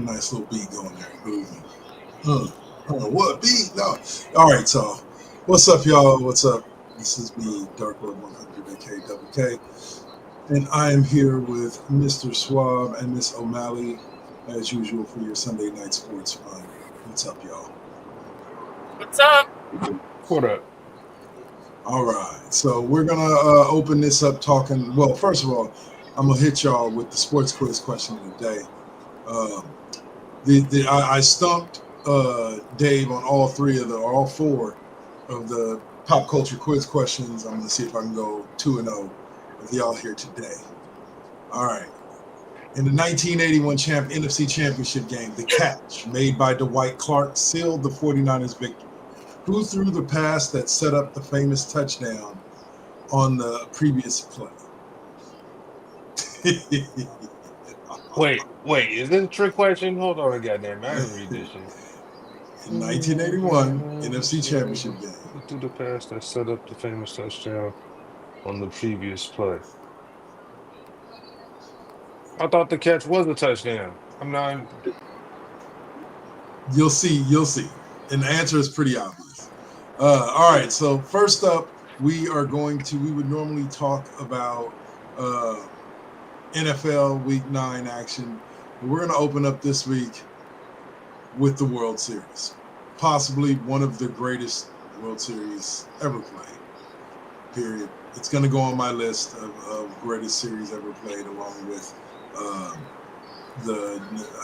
nice little beat going there. What beat? No. All right, so what's up, y'all? What's up? This is me, Dark Lord 100 AKWK, and I am here with Mr. Swab and Miss O'Malley, as usual, for your Sunday night sports fun. What's up, y'all? What's up? What up? All right, so we're gonna open this up talking. Well, first of all, I'm gonna hit y'all with the sports quiz question of the day. Um, I stumped Dave on all four of the pop culture quiz questions. I'm gonna see if I can go 2-0 with y'all here today. All right. In the 1981 NFC Championship game, the catch made by Dwight Clark sealed the 49ers victory. Who threw the pass that set up the famous touchdown on the previous play? Wait, is this a trick question? Hold on, goddamn! I didn't read this shit. In 1981 NFC Championship game. Who threw the pass that set up the famous touchdown on the previous play? I thought the catch was a touchdown. I'm not. You'll see. And the answer is pretty obvious. All right. So first up, we would normally talk about NFL Week 9 action. We're going to open up this week with the World Series. Possibly one of the greatest World Series ever played. Period. It's going to go on my list of greatest series ever played, along with I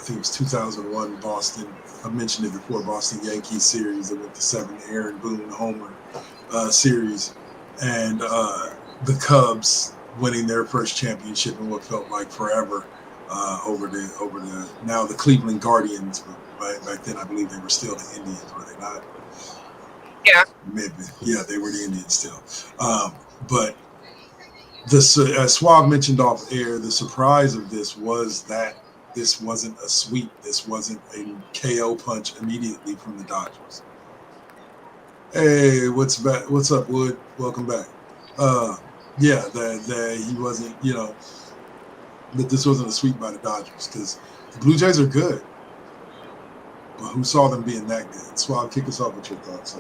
think it was 2001 Boston. I mentioned it before, Boston Yankees series that went to 7, Aaron Boone homer series, and the Cubs winning their first championship in what felt like forever over the now the Cleveland Guardians. But back then, I believe they were still the Indians, were they not? Yeah. Maybe. Yeah, they were the Indians still. But as Swab mentioned off air, the surprise of this was that this wasn't a sweep. This wasn't a KO punch immediately from the Dodgers. Hey, what's up, Wood? Welcome back. Yeah, that he wasn't, that this wasn't a sweep by the Dodgers, because the Blue Jays are good. But who saw them being that good? Swab, kick us off with your thoughts.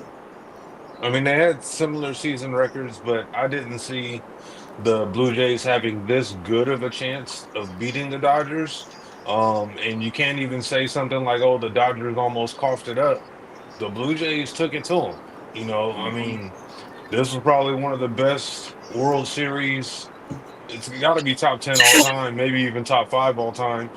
I mean, they had similar season records, but I didn't see the Blue Jays having this good of a chance of beating the Dodgers. And you can't even say something like, "Oh, the Dodgers almost coughed it up." The Blue Jays took it to them. I mean, this was probably one of the best World Series. It's got to be top 10 all time, maybe even top 5 all time,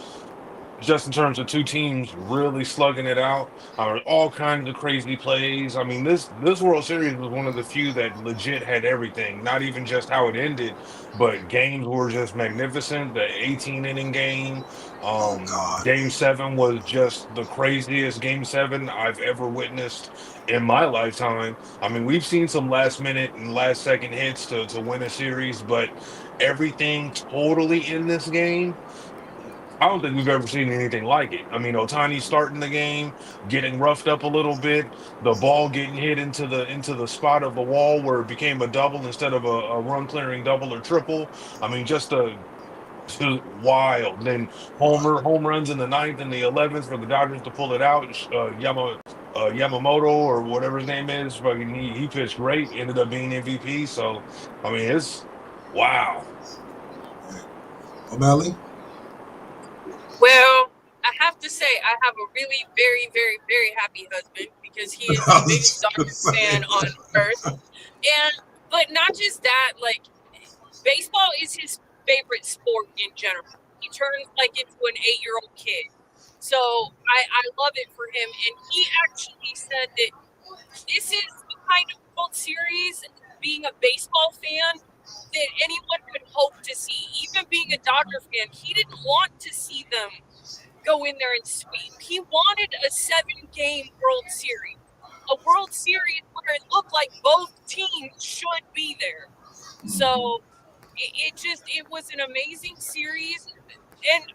just in terms of two teams really slugging it out. All kinds of crazy plays. I mean, this World Series was one of the few that legit had everything. Not even just how it ended, but games were just magnificent. The 18 inning game, Game 7 was just the craziest Game 7 I've ever witnessed in my lifetime. I mean, we've seen some last minute and last second hits to win a series, but everything totally in this game, I don't think we've ever seen anything like it. I mean, Otani starting the game, getting roughed up a little bit, the ball getting hit into the spot of the wall where it became a double instead of a run clearing double or triple. I mean, just wild. Then home runs in the ninth and the 11th for the Dodgers to pull it out. Yamamoto or whatever his name is, fucking he pitched great, ended up being MVP. So I mean, it's wow. O'Malley? Well, I have to say I have a really very, very, very happy husband because he is the biggest Dodgers fan on earth. But not just that, like, baseball is his favorite sport in general. He turns like into an 8-year-old kid. So I love it for him. And he actually said that this is the kind of World Series, being a baseball fan, that anyone could hope to see. Even being a Dodger fan, he didn't want to see them go in there and sweep. He wanted a 7-game World Series, a World Series where it looked like both teams should be there. So it was an amazing series, and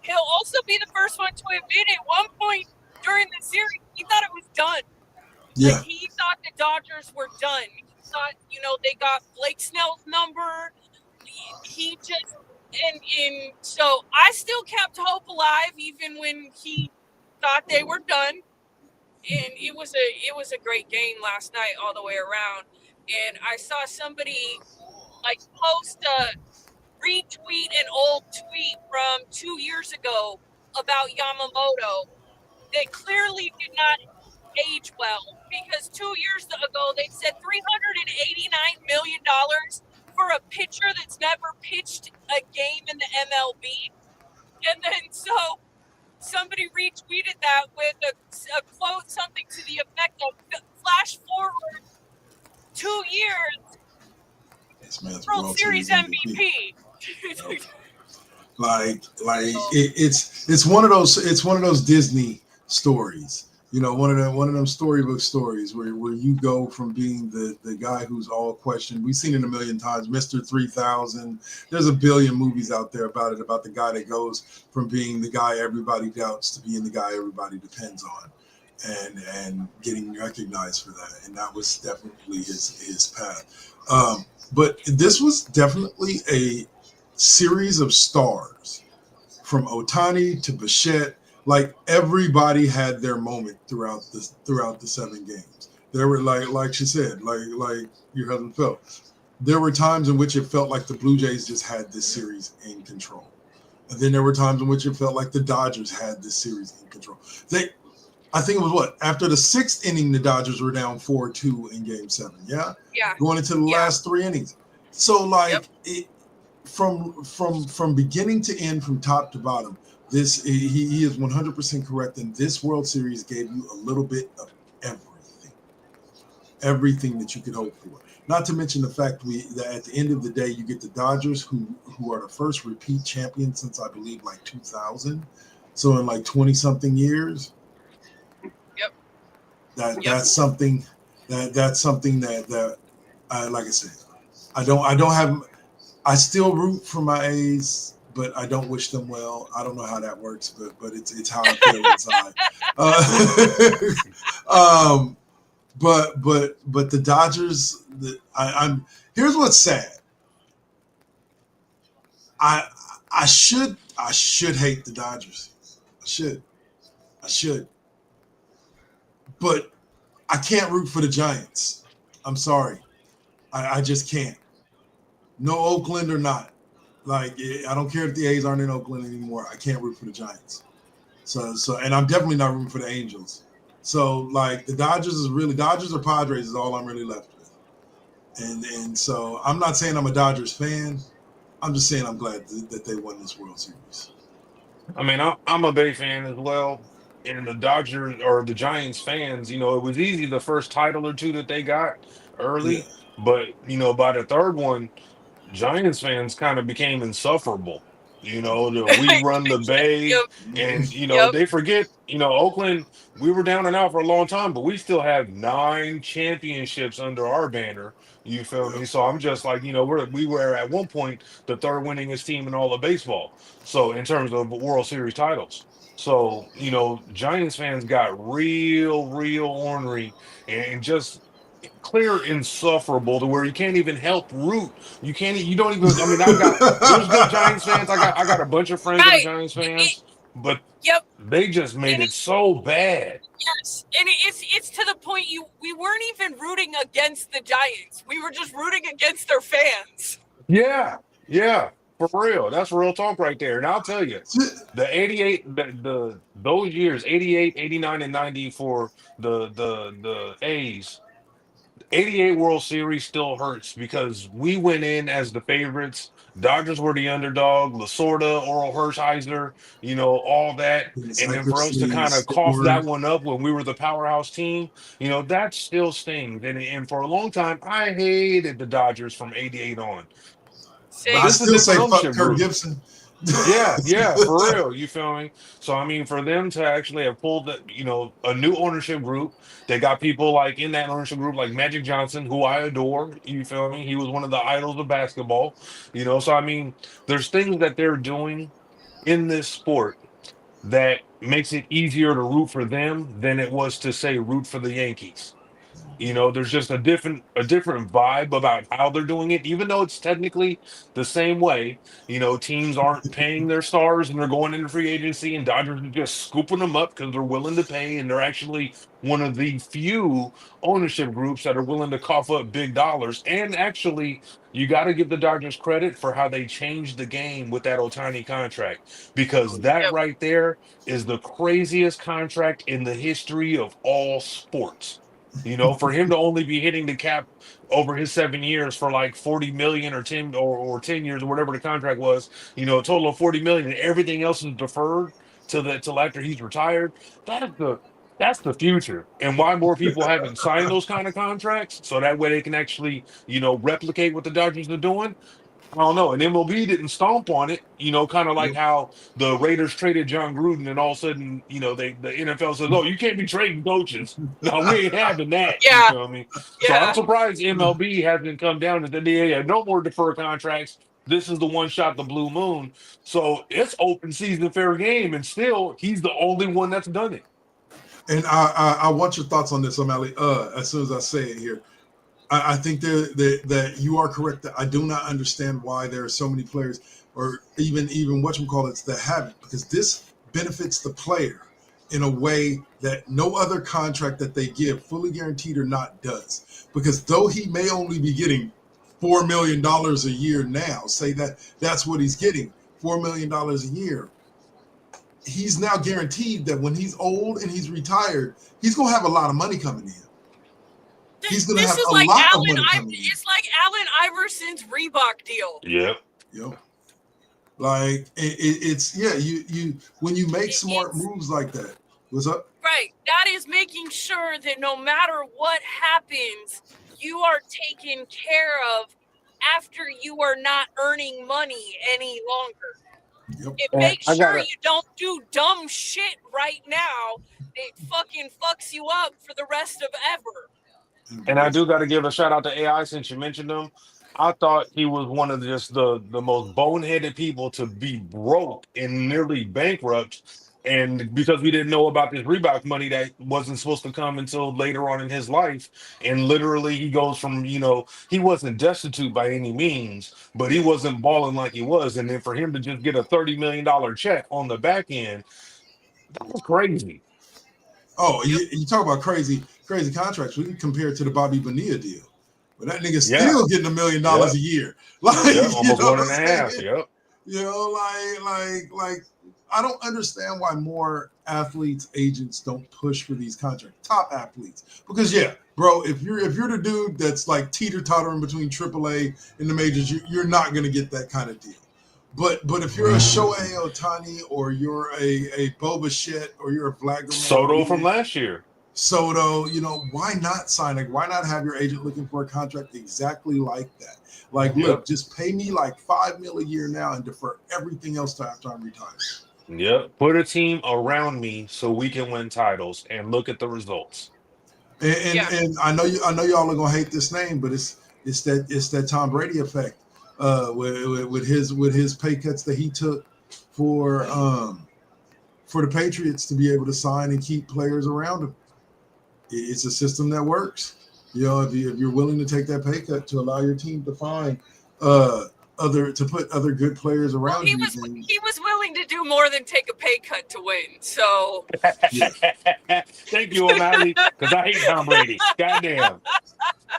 he'll also be the first one to admit at one point during the series he thought it was done. Yeah. Like, he thought the Dodgers were done. He thought, they got Blake Snell's number. He just and so I still kept hope alive even when he thought they were done. And it was a great game last night all the way around. And I saw somebody like post a retweet an old tweet from 2 years ago about Yamamoto that clearly did not age well, because 2 years ago they said $389 million for a pitcher that's never pitched a game in the MLB. And then so somebody retweeted that with a quote, something to the effect of flash forward 2 years, This man's World World Series Series MVP. MVP. Yep. It's one of those Disney stories. One of them storybook stories where you go from being the guy who's all questioned. We've seen it a million times, Mr. 3000. There's a billion movies out there about it, about the guy that goes from being the guy everybody doubts to being the guy everybody depends on, and getting recognized for that. And that was definitely his path. But this was definitely a series of stars, from Otani to Bichette. Like, everybody had their moment throughout the 7 games. There were, like she said, like your husband felt. There were times in which it felt like the Blue Jays just had this series in control. And then there were times in which it felt like the Dodgers had this series in control. I think it was after the 6th inning, the Dodgers were down 4-2 in Game 7. Yeah, Yeah. going into the last 3 innings. So Yep. from beginning to end, from top to bottom, he is 100% correct. And this World Series gave you a little bit of everything that you could hope for. Not to mention the fact that at the end of the day, you get the Dodgers, who are the first repeat champion since, I believe, like 2000. So in like 20 something years. Yep. That's something that like I said, I don't have. I still root for my A's, but I don't wish them well. I don't know how that works, but it's how I feel inside. But the Dodgers. I'm here's what's sad. I should hate the Dodgers. I should, but I can't root for the Giants. I'm sorry, I just can't. No Oakland or not. Like, I don't care if the A's aren't in Oakland anymore. I can't root for the Giants. So, and I'm definitely not rooting for the Angels. So, like, the Dodgers or Padres is all I'm really left with. And so I'm not saying I'm a Dodgers fan. I'm just saying I'm glad that they won this World Series. I mean, I'm a Bay fan as well. And the Dodgers or the Giants fans, it was easy the first title or two that they got Yeah. early, but by the third one, Giants fans kind of became insufferable. We run the Bay, Yep. and Yep. they forget. Oakland, we were down and out for a long time, but we still have 9 championships under our banner. You feel me? Yep. So I'm just like, we were at one point the third winningest team in all of baseball. So in terms of World Series titles. So, Giants fans got real, real ornery and just clear insufferable to where you can't even help root. You don't even, I mean, there's good Giants fans. I got a bunch of friends that are Right. Giants fans, but Yep. they just made And it so bad. yes, and it's to the point we weren't even rooting against the Giants. We were just rooting against their fans. Yeah, yeah, for real. That's real talk right there. And I'll tell you, the 88, those years, 88, 89, and 90 for the A's. 88 World Series still hurts because we went in as the favorites. Dodgers were the underdog, Lasorda, Oral Hershiser, all that. Dennis And then for us to Eckersley, kind of cough that Stewart. one up when we were the powerhouse team, that still stings. And for a long time, I hated the Dodgers from 88 on. But I Same. this is a still different say fuck ownership Kirk group. Gibson. Yeah, yeah, for real. You feel me? So I mean, for them to actually have pulled a new ownership group, they got people like in that ownership group like Magic Johnson, who I adore. You feel me? He was one of the idols of basketball. So I mean, there's things that they're doing in this sport that makes it easier to root for them than it was to say root for the Yankees. There's just a different vibe about how they're doing it, even though it's technically the same way. Teams aren't paying their stars and they're going into free agency, and Dodgers are just scooping them up because they're willing to pay, and they're actually one of the few ownership groups that are willing to cough up big dollars. And actually, you got to give the Dodgers credit for how they changed the game with that Otani contract, because that Yep. right there is the craziest contract in the history of all sports. For him to only be hitting the cap over his 7 years for like 40 million or 10 or 10 years or whatever the contract was, a total of 40 million, and everything else is deferred till after he's retired. That is the future. And why more people haven't signed those kind of contracts, so that way they can actually, replicate what the Dodgers are doing. I don't know. And MLB didn't stomp on it, kind of like Yep. how the Raiders traded John Gruden, and all of a sudden, the NFL says, "Oh, you can't be trading coaches." No, we ain't having that. You Yeah. feel me? So I'm Yeah. surprised MLB hasn't come down and said, "Yeah, no more deferred contracts. This is the one shot, the blue moon." So it's open season, fair game, and still he's the only one that's done it. And I want your thoughts on this, O'Malley. As soon as I say it here, I think that you are correct. That I do not understand why there are so many players, or even whatchamacallits, that have it, because this benefits the player in a way that no other contract that they give, fully guaranteed or not, does. Because though he may only be getting $4 million a year now, say that that's what he's getting, $4 million a year. He's now guaranteed that when he's old and he's retired, he's gonna have a lot of money coming in. He's gonna This have is a like lot of money coming in. It's like Allen Iverson's Reebok deal. Yep. Yep. Like it's yeah. You when you make smart It's moves like that, what's up? right. That is making sure that no matter what happens, you are taken care of after you are not earning money any longer. Yep. It And makes I sure gotta you don't do dumb shit right now. It fucking fucks you up for the rest of ever. And I do Embrace. got to give a shout out to AI since you mentioned him. I thought he was one of just the most boneheaded people to be broke and nearly bankrupt. And because we didn't know about this Reebok money that wasn't supposed to come until later on in his life. And literally he goes from, he wasn't destitute by any means, but he Yeah. wasn't balling like he was. And then for him to just get a $30 million check on the back end, that was crazy. Oh, Yep. you talk about crazy contracts. We can compare it to the Bobby Bonilla deal, but that nigga Yeah. still getting $1 million Yep. a year. Like, Yep. you Almost know what one I'm and a half. saying? Yep. Like I don't understand why more athletes, agents don't push for these contracts. Top athletes, because yeah, bro, if you're the dude that's like teeter tottering between AAA and the majors, you're not gonna get that kind of deal. But if you're a Shohei Ohtani, or you're a Boba Shett, or you're a Vladimir Soto from Guerrero, last year. Soto, why not sign it? Why not have your agent looking for a contract exactly like that? Like, look, Yep. just pay me like $5 million a year now and defer everything else to after I'm retired. Yep. Put a team around me so we can win titles and look at the results. And Yeah. and I know y'all are gonna hate this name, but it's that Tom Brady effect. With his pay cuts that he took for the Patriots to be able to sign and keep players around him. It's a system that works. If you're willing to take that pay cut to allow your team to find to put other good players Well, around you, then he was willing to do more than take a pay cut to win. So yeah. Thank you, O'Malley, because I hate Tom Brady. Goddamn.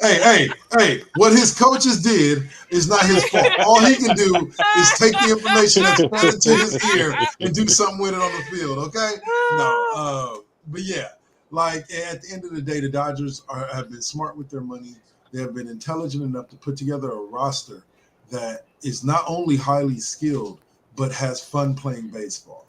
Hey, what his coaches did is not his fault. All he can do is take the information that's fed into his ear and do something with it on the field, okay? No, but yeah, like at the end of the day, the Dodgers have been smart with their money. They have been intelligent enough to put together a roster that is not only highly skilled, but has fun playing baseball.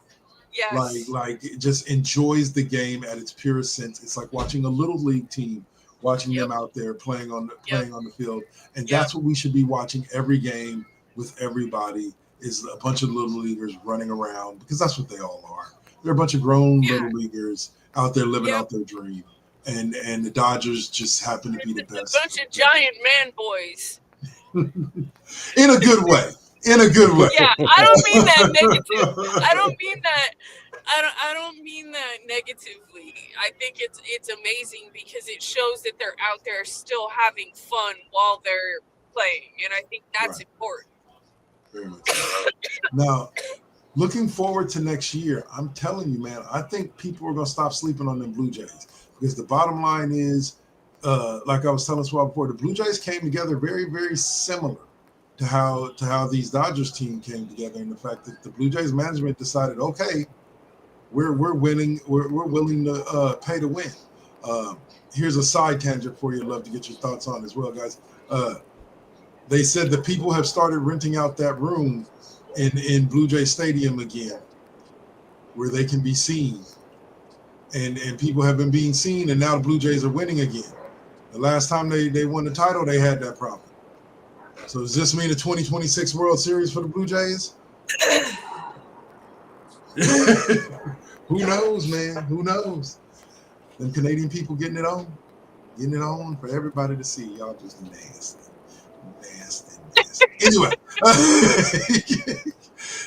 yes. Like it just enjoys the game at its purest sense. It's like watching a little league team, watching Yep. them out there playing on Yep. the field, and Yep. that's what we should be watching every game with everybody. Is a bunch of little leaguers running around, because that's what they all are. They're a bunch of grown Yeah. little leaguers out there living Yep. out their dream, and the Dodgers just happen to be the It's a best. bunch of giant man boys. In a good way. In a good way. Yeah, I don't mean that negative. I don't mean that I don't mean that negatively. I think it's amazing because it shows that they're out there still having fun while they're playing, and I think that's Right. important. Very much so. Now, looking forward to next year, I'm telling you, man, I think people are going to stop sleeping on them Blue Jays because the bottom line is, like I was telling Swab before, the Blue Jays came together very, very similar to how these Dodgers team came together, and the fact that the Blue Jays management decided, okay, we're winning, we're willing to pay to win. Uh, Here's a side tangent for you. I'd love to get your thoughts on as well, guys. Uh, they said that people have started renting out that room in Blue Jay Stadium again, where they can be seen, and people have been being seen, and now the Blue Jays are winning again. The last time they won the title, they had that problem. So does this mean a 2026 World Series for the Blue Jays? Who knows, man? Who knows? Them Canadian people getting it on for everybody to see. Y'all just nasty, nasty, nasty. Anyway,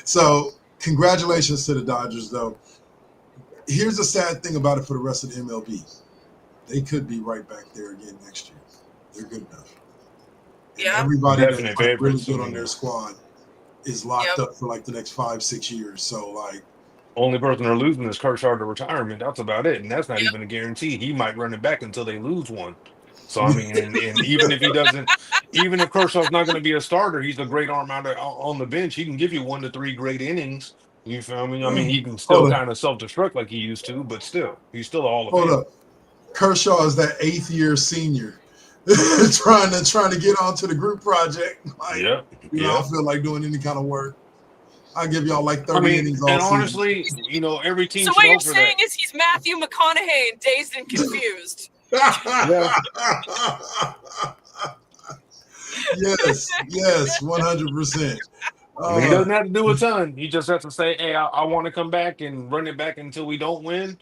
so congratulations to the Dodgers, though. Here's the sad thing about it for the rest of the MLB. They could be right back there again next year. They're good enough. And Yeah. everybody that's Definite like really favorites. good on their squad is locked Yep. up for like the next 5-6 years. So like, Only person they're losing is Kershaw to retirement. That's about it, and that's not Yep. even a guarantee. He might run it back until they lose one. So I mean, and even if he doesn't, even if Kershaw's not going to be a starter, he's a great arm out on the bench. He can give you 1 to 3 great innings. You feel me? I mean, he can still hold up, kind of self-destruct like he used to, but still, he's still a Hall of hold Famer. up. Kershaw is that 8th year senior trying to get onto the group project. Like, Yep, I yep. don't feel like doing any kind of work. I give y'all like I 30 mean, innings and all season. honestly, every team So should what you're hope for that. saying is he's Matthew McConaughey and dazed and confused. Yeah. Yes, 100%. I mean, he doesn't have to do a ton. He just has to say, "Hey, I want to come back and run it back until we don't win."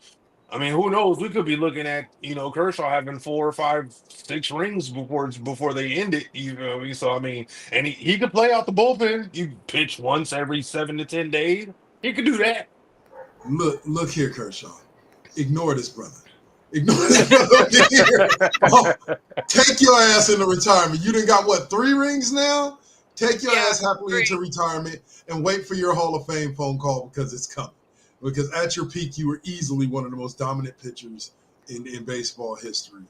I mean, who knows? We could be looking at Kershaw having 4 or 5, 6 rings before they end it. You know what I mean? So I mean, and he could play out the bullpen. You pitch once every 7 to 10 days. He could do that. Look here, Kershaw. Ignore this brother. Ignore this brother over here. Oh, take your ass into retirement. You done got what, 3 rings now? Take your Yeah, ass happily into 3. retirement and wait for your Hall of Fame phone call because it's coming. Because at your peak, you were easily one of the most dominant pitchers in baseball history.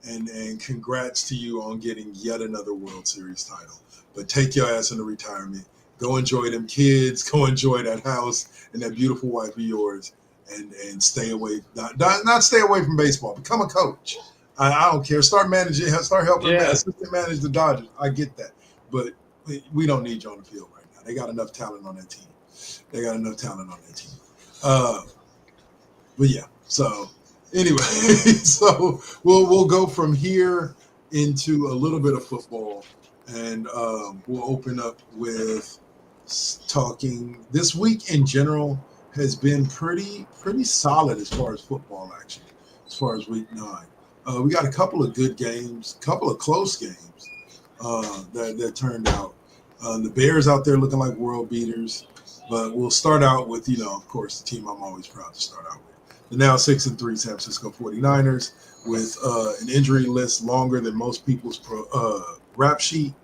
And congrats to you on getting yet another World Series title. But take your ass into retirement. Go enjoy them kids. Go enjoy that house and that beautiful wife of yours. And stay away, not stay away from baseball. Become a coach. I don't care. Start managing. Start helping Yeah. assistant manage the Dodgers. I get that, but we don't need you on the field right now. They got enough talent on that team. But yeah. So anyway, so we'll go from here into a little bit of football, and we'll open up with talking this week in general has been pretty solid as far as football action, as far as week 9. We got a couple of good games, couple of close games that turned out. The Bears out there looking like world beaters, but we'll start out with, of course, the team I'm always proud to start out with. The now 6-3 San Francisco 49ers with an injury list longer than most people's rap sheet.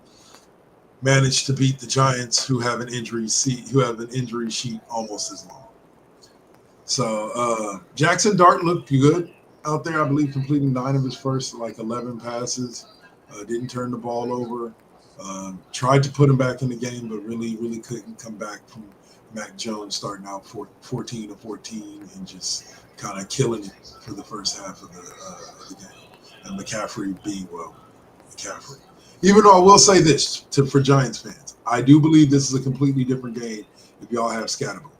Managed to beat the Giants, who have an injury sheet almost as long. So Jackson Dart looked good out there, I believe, completing 9 of his first 11 passes. Didn't turn the ball over. Tried to put him back in the game, but really couldn't come back from Mac Jones starting out 14-14 and just kind of killing it for the first half of the game. And McCaffrey being McCaffrey. Even though I will say this for Giants fans, I do believe this is a completely different game if y'all have Scatterbo.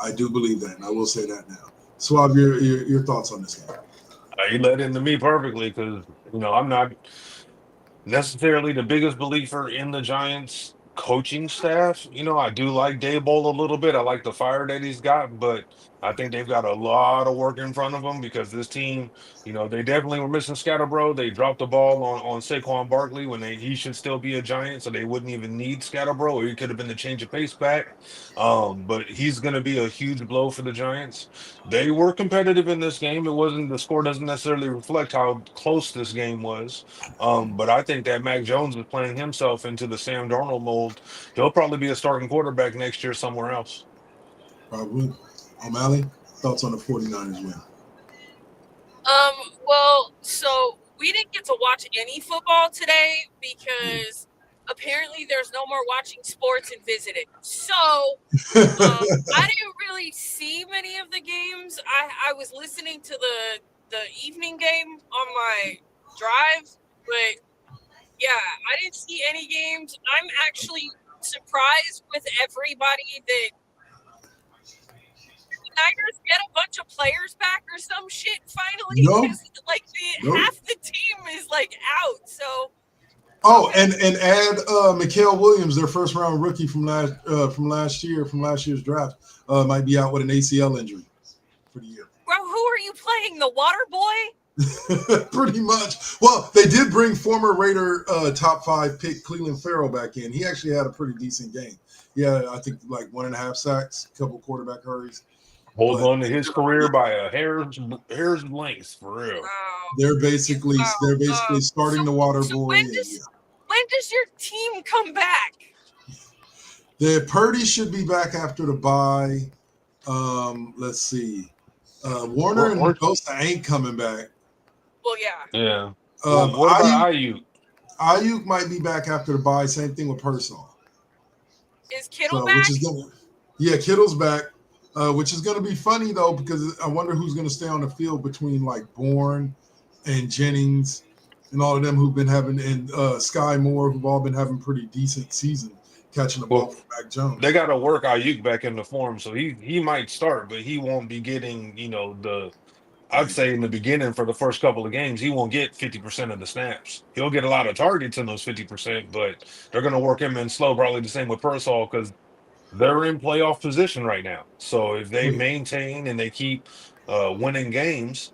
I do believe that, and I will say that now. Swab, your thoughts on this game? You led into me perfectly because I'm not necessarily the biggest believer in the Giants. coaching staff, I do like Dayball a little bit. I like the fire that he's got, but I think they've got a lot of work in front of them because this team, they definitely were missing Scatterbro. They dropped the ball on Saquon Barkley when he should still be a Giant, so they wouldn't even need Scatterbro, or he could have been the change of pace back. But he's going to be a huge blow for the Giants. They were competitive in this game. It wasn't the score doesn't necessarily reflect how close this game was. But I think that Mac Jones is playing himself into the Sam Darnold mold. He'll probably be a starting quarterback next year somewhere else. Probably. O'Malley, thoughts on the 49ers win? Well, so we didn't get to watch any football today because apparently there's no more watching sports and visiting. So I didn't really see many of the games. I was listening to the evening game on my drive, but yeah, I didn't see any games. I'm actually surprised with everybody that Niners get a bunch of players back or some shit finally No, because like no. half the team is like out. So and add Mikael Williams, their first round rookie from last year's draft, might be out with an ACL injury for the year. bro, who are you playing? The water boy? Pretty much. Well, they did bring former Raider top 5 pick Cleveland Farrell back in. He actually had a pretty decent game. Yeah, I think like 1.5 sacks, a couple quarterback hurries. Hold on to his career by a hair's length, for real. They're basically starting the water boy. When does your team come back? The Purdy should be back after the bye. Let's see. Warner and Bosa ain't coming back. Well, yeah. Yeah. What about Ayuk? Ayuk might be back after the bye. Same thing with Pearsall. Is Kittle back? Kittle's back. Which is going to be funny, though, because I wonder who's going to stay on the field between, like, Bourne and Jennings and all of them who've been having – and Sky Moore, who've all been having pretty decent season catching the ball from Mac Jones. They got to work Ayuk back into form, so he might start, but he won't be getting, I'd say in the beginning for the first couple of games, he won't get 50% of the snaps. He'll get a lot of targets in those 50%, but they're going to work him in slow, probably the same with Pearsall, because – they're in playoff position right now. So if they maintain and they keep winning games,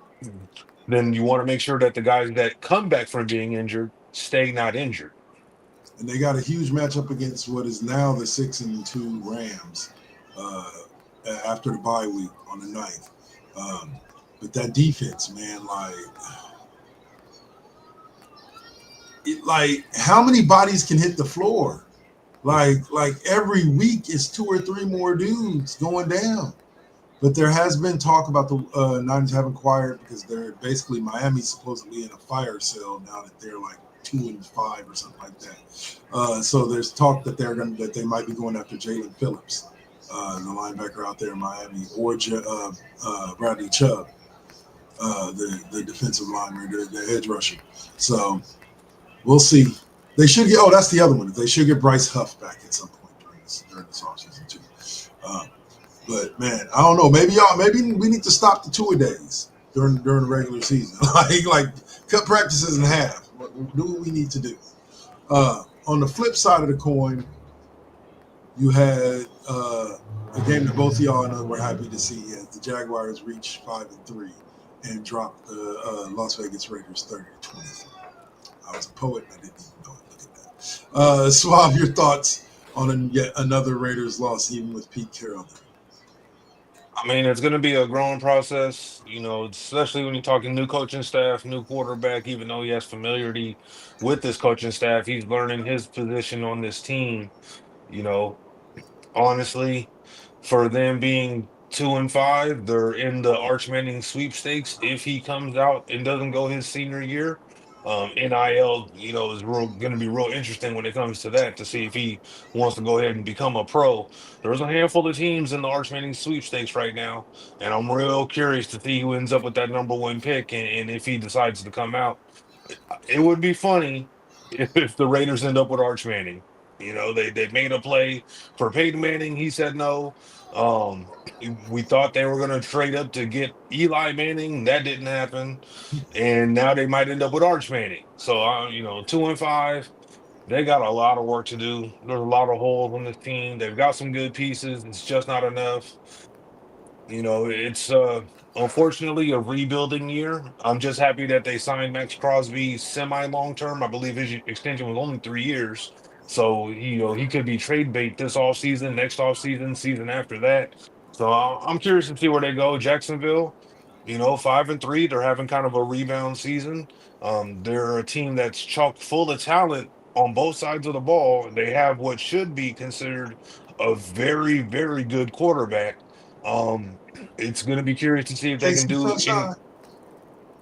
then you want to make sure that the guys that come back from being injured stay not injured. And they got a huge matchup against what is now the 6-2 Rams after the bye week on the 9th. But that defense, man, like how many bodies can hit the floor? Like every week is 2 or 3 more dudes going down. But there has been talk about the Niners having acquired because they're basically Miami's supposedly in a fire sale now that they're like 2-5 or something like that. So there's talk that they might be going after Jalen Phillips, the linebacker out there in Miami, or Bradley Chubb, the defensive lineman, the edge rusher. So we'll see. They should get. Oh, that's the other one. They should get Bryce Huff back at some point during this offseason too. But man, I don't know. Maybe we need to stop the 2-a-days during the regular season. like cut practices in half. Do what we need to do. On the flip side of the coin, you had a game that both of y'all know we're happy to see as the Jaguars reached 5-3 and dropped the Las Vegas Raiders 30-20. I was a poet and I didn't even know it. Look at that. Suave, your thoughts on yet another Raiders loss, even with Pete Carroll there? I mean, it's going to be a growing process, especially when you're talking new coaching staff, new quarterback. Even though he has familiarity with this coaching staff, he's learning his position on this team. Honestly, for them being 2-5, they're in the Arch Manning sweepstakes if he comes out and doesn't go his senior year. NIL, is going to be real interesting when it comes to that to see if he wants to go ahead and become a pro. There's a handful of teams in the Arch Manning sweepstakes right now, and I'm real curious to see who ends up with that number 1 pick and if he decides to come out. It would be funny if the Raiders end up with Arch Manning. They made a play for Peyton Manning. He said no. We thought they were going to trade up to get Eli Manning. That didn't happen. And now they might end up with Arch Manning. So, 2-5. they got a lot of work to do. There's a lot of holes on the team. They've got some good pieces. It's just not enough. It's unfortunately a rebuilding year. I'm just happy that they signed Max Crosby semi long term. I believe his extension was only 3 years. So he could be trade bait this off season, next off season, season after that. So I'm curious to see where they go. Jacksonville, 5-3. They're having kind of a rebound season. They're a team that's chock full of talent on both sides of the ball. They have what should be considered a very, very good quarterback. um, it's going to be curious to see if they can Casey do any. Sunshine.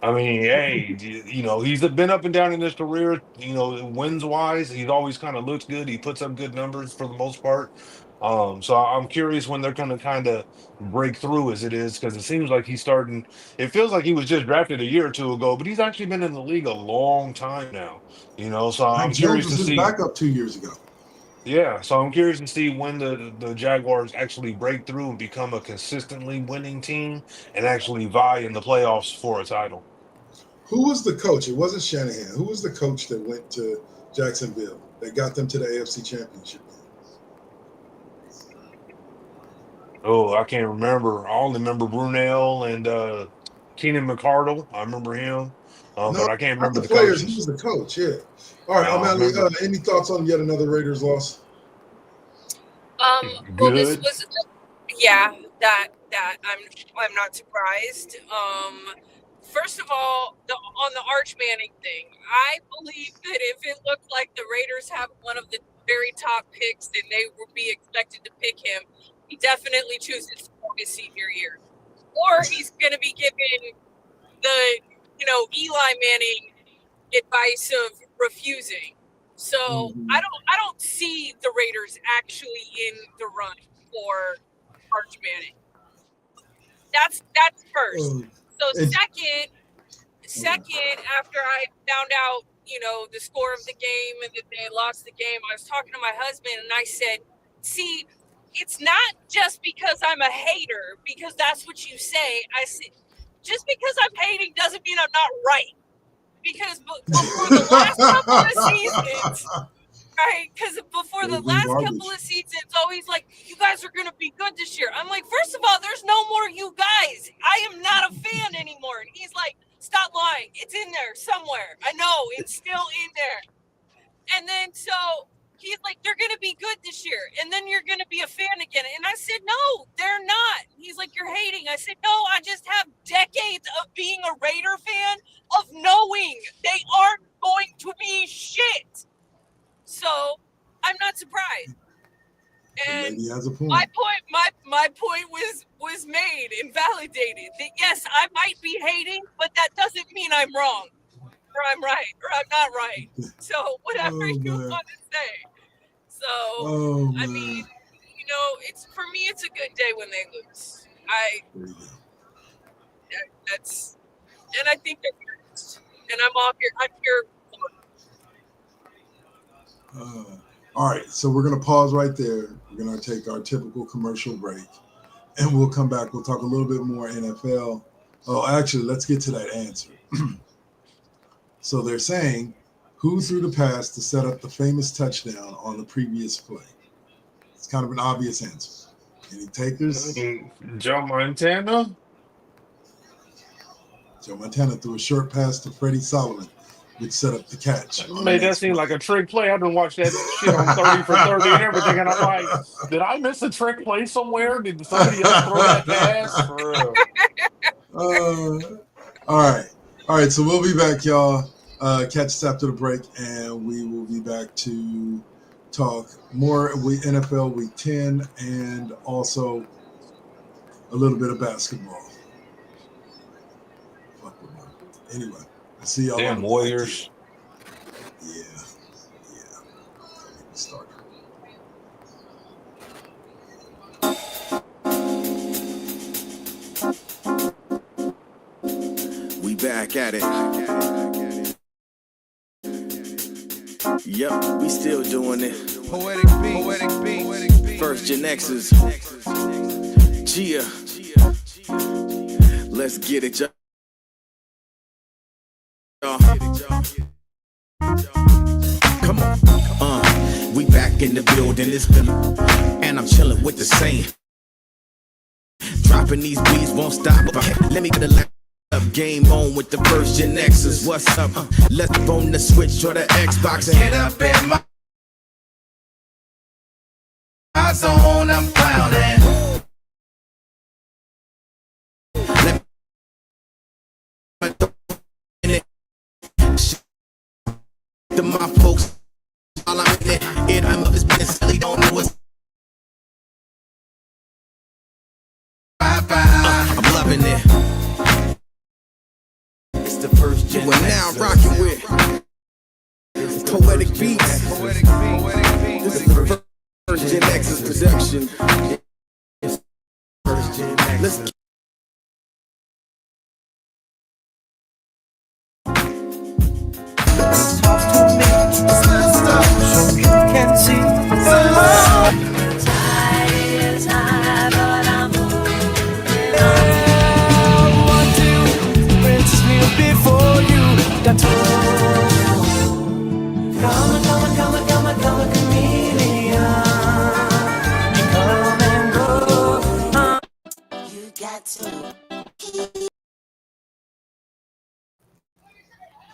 I mean, hey, he's been up and down in his career. Wins wise, he's always kind of looks good. He puts up good numbers for the most part. So I'm curious when they're going to kind of break through as it is, because it seems like he's starting. It feels like he was just drafted a year or two ago, but he's actually been in the league a long time now. So Mac I'm Jones curious to was his see. backup 2 years ago. Yeah, so I'm curious to see when the Jaguars actually break through and become a consistently winning team and actually vie in the playoffs for a title. Who was the coach? It wasn't Shanahan. Who was the coach that went to Jacksonville that got them to the AFC Championship? Oh, I can't remember. I only remember Brunel and Keenan McCardle. I remember him, No, but I can't not remember the the players. He coaches. was the coach. Yeah. All right, I O'Malley. remember. Any thoughts on yet another Raiders loss? Well, this Good. was, yeah, that I'm not surprised. First of all, on the Arch Manning thing, I believe that if it looked like the Raiders have one of the very top picks, then they would be expected to pick him. He definitely chooses to go his senior year, or he's going to be given the Eli Manning advice of refusing. So Mm-hmm. I don't see the Raiders actually in the run for Arch Manning. That's first. So second, after I found out, the score of the game and that they had lost the game, I was talking to my husband and I said, see, it's not just because I'm a hater, because that's what you say. I said, just because I'm hating doesn't mean I'm not right. Because before the last couple of seasons, right? Because before the last couple of seasons, always like, you guys are going to be good this year. I'm like, first of all, there's no more you guys. I am not a fan anymore. And he's like, stop lying. It's in there somewhere. I know it's still in there. And then so he's like, they're going to be good this year. And then you're going to be a fan again. And I said, no, they're not. He's like, you're hating. I said, no, I just have decades of being a Raider fan, of knowing they aren't going to be shit. So I'm not surprised. And he has a point. my point was made and validated. That yes, I might be hating, but that doesn't mean I'm wrong, or I'm right, or I'm not right. So whatever you want to say. So I mean, it's, for me, it's a good day when they lose. That's, and I think they're good. And I'm here. All right, so we're going to pause right there. We're going to take our typical commercial break, and we'll come back. We'll talk a little bit more NFL. Oh, actually, let's get to that answer. So they're saying, who threw the pass to set up the famous touchdown on the previous play? It's kind of an obvious answer. Any takers? Joe Montana? Joe Montana threw a short pass to Freddie Solomon, which set up the catch. Made that seem like a trick play. I've been watching that shit on 30 for 30 and everything, and I'm like, did I miss a trick play somewhere? Did somebody else throw that pass? For real? All right. So we'll be back, y'all. Catch us after the break, and we will be back to talk more NFL Week 10 and also a little bit of basketball. Anyway, I'll see y'all. Damn Warriors. Yeah. Start. We back at it. Yep, we still doing it. Poetic beat. First GenXers. Gia. Let's get it, y'all. Come on. We back in the building. It's been, and I'm chilling with the same. Dropping these beats won't stop. Let me get the up. Game on with the first GenXers. What's up? Let's phone the Switch or the Xbox and get up in my zone. I'm clowning. To my folks, all I'm in it, I'm up his business, silly, don't know what's I'm loving it. It's the first gen. We're now rocking with poetic beats. This is the first GenXers production. Let's talk to me so you can see the tide is high, but I'm moving on. What do Prince kneel before you? That's come a chameleon. You come and go. You got to.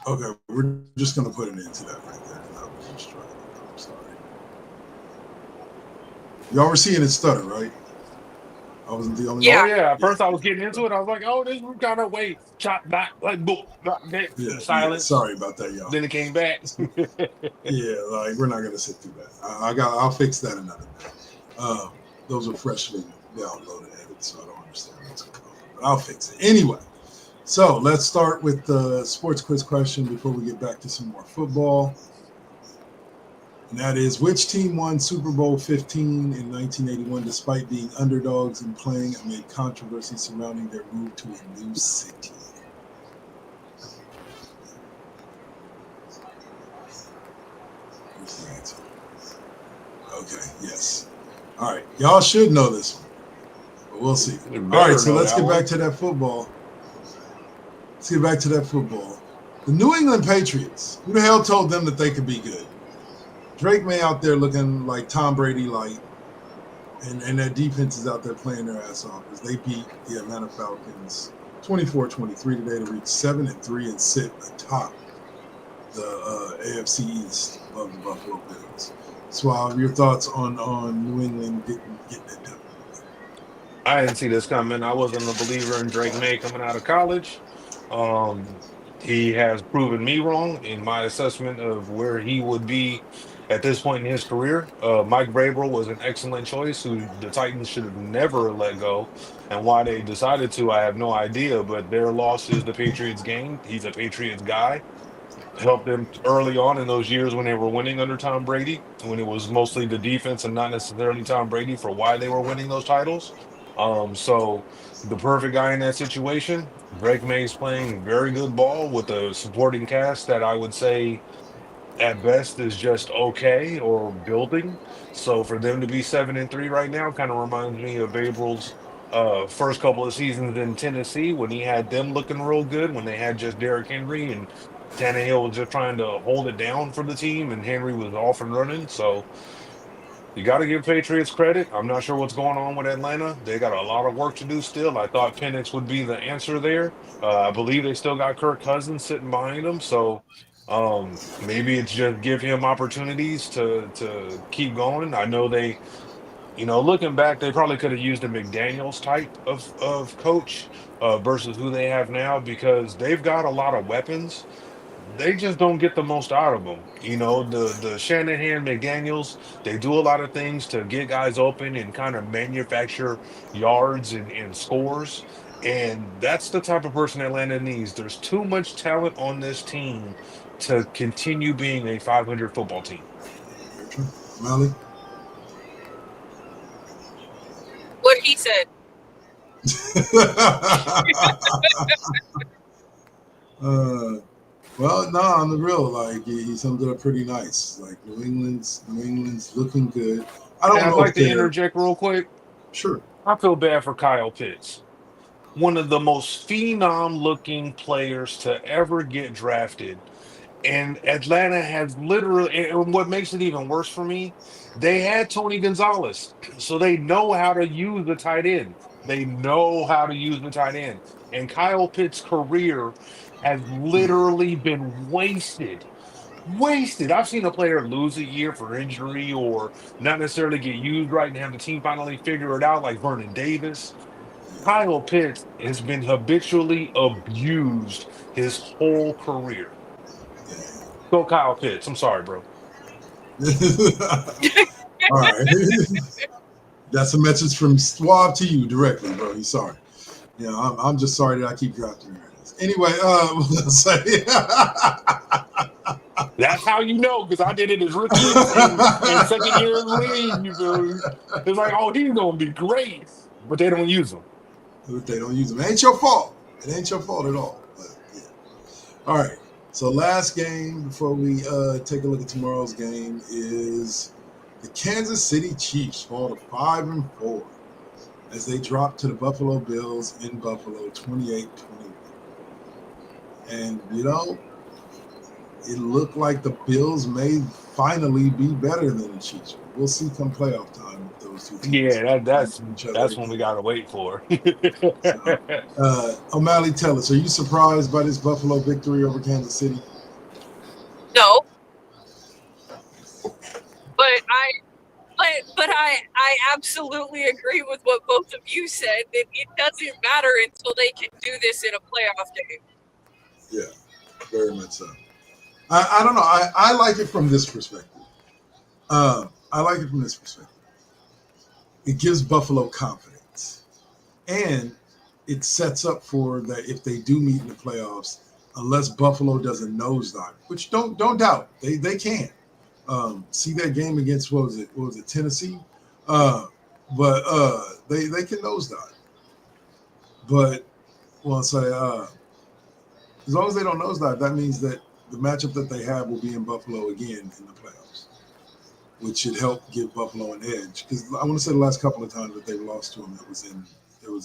Okay, we're just gonna put an end to that right there. I was just trying. I'm sorry. Y'all were seeing it stutter, right? I wasn't the only Yeah. Oh one. yeah. At first I was getting into it. I was like, oh, this kind of wait, chop back, like boom, back, Yeah, yeah. silence. Sorry about that, y'all. Then it came back. Yeah, like we're not gonna sit through that. I'll fix that another day. Those are freshly downloaded edits, so I don't understand what's going on. But I'll fix it anyway. So let's start with the sports quiz question before we get back to some more football. And that is, which team won Super Bowl 15 in 1981 despite being underdogs and playing amid controversy surrounding their move to a new city? Where's the answer? Okay, yes. All right, y'all should know this one, but we'll see. All right, so let's get back to that football. Let's get back to that football. The New England Patriots, who the hell told them that they could be good? Drake May out there looking like Tom Brady light, and that defense is out there playing their ass off as they beat the Atlanta Falcons 24-23 today to reach 7-3 and sit atop the AFC East above the Buffalo Bills. Suave, your thoughts on New England getting it done? I didn't see this coming. I wasn't a believer in Drake May coming out of college. He has proven me wrong in my assessment of where he would be at this point in his career. Mike Vrabel was an excellent choice who the Titans should have never let go. And why they decided to, I have no idea, but their loss is the Patriots game. He's a Patriots guy. Helped them early on in those years when they were winning under Tom Brady, when it was mostly the defense and not necessarily Tom Brady for why they were winning those titles. So the perfect guy in that situation. Drake May's playing very good ball with a supporting cast that I would say at best is just okay or building. So for them to be 7-3 right now kind of reminds me of April's first couple of seasons in Tennessee when he had them looking real good when they had just Derrick Henry and Tannehill was just trying to hold it down for the team and Henry was off and running. So you got to give Patriots credit. I'm not sure what's going on with Atlanta. They got a lot of work to do still. I thought Penix would be the answer there. I believe they still got Kirk Cousins sitting behind them. So maybe it's just give him opportunities to keep going. I know they, looking back, they probably could have used a McDaniels type of coach versus who they have now because they've got a lot of weapons. They just don't get the most out of them. The Shanahan McDaniels, they do a lot of things to get guys open and kind of manufacture yards and scores. And that's the type of person Atlanta needs. There's too much talent on this team to continue being a 500 football team. Molly? What he said. Well, no, on the real, like he summed it up pretty nice. Like New England's looking good. I don't And I'd know like if to they're interject real quick. sure. I feel bad for Kyle Pitts, one of the most phenom looking players to ever get drafted. And Atlanta has literally, and what makes it even worse for me, they had Tony Gonzalez. So they know how to use the tight end. They know how to use the tight end. And Kyle Pitt's career has literally been wasted. Wasted. I've seen a player lose a year for injury or not necessarily get used right and have the team finally figure it out, like Vernon Davis. Kyle Pitts has been habitually abused his whole career. Go Kyle Pitts. I'm sorry, bro. All right. That's a message from Swab to you directly, bro. He's sorry. Yeah, I'm just sorry that I keep drafting your ass. Anyway, That's how you know, because I did it as rookies and second year in the league. You feel me? It's like, oh, he's gonna be great, but they don't use him. They don't use them. It ain't your fault. It ain't your fault at all. But, yeah. All right. So last game before we take a look at tomorrow's game is the Kansas City Chiefs fall to 5-4 as they drop to the Buffalo Bills in Buffalo 28-21. And it looked like the Bills may finally be better than the Chiefs. We'll see come playoff time with those two teams. Yeah, that's what we gotta wait for. So, O'Malley, tell us, are you surprised by this Buffalo victory over Kansas City? No, but I absolutely agree with what both of you said, that it doesn't matter until they can do this in a playoff game. Yeah, very much so. I don't know. I like it from this perspective. It gives Buffalo confidence, and it sets up for that if they do meet in the playoffs, unless Buffalo does a nosedive, which don't doubt they can. See that game against what was it Tennessee? But they can nosedive. But well, say as long as they don't nosedive, that means that the matchup that they have will be in Buffalo again in the playoffs, which should help give Buffalo an edge. Because I want to say the last couple of times that they've lost to them, it was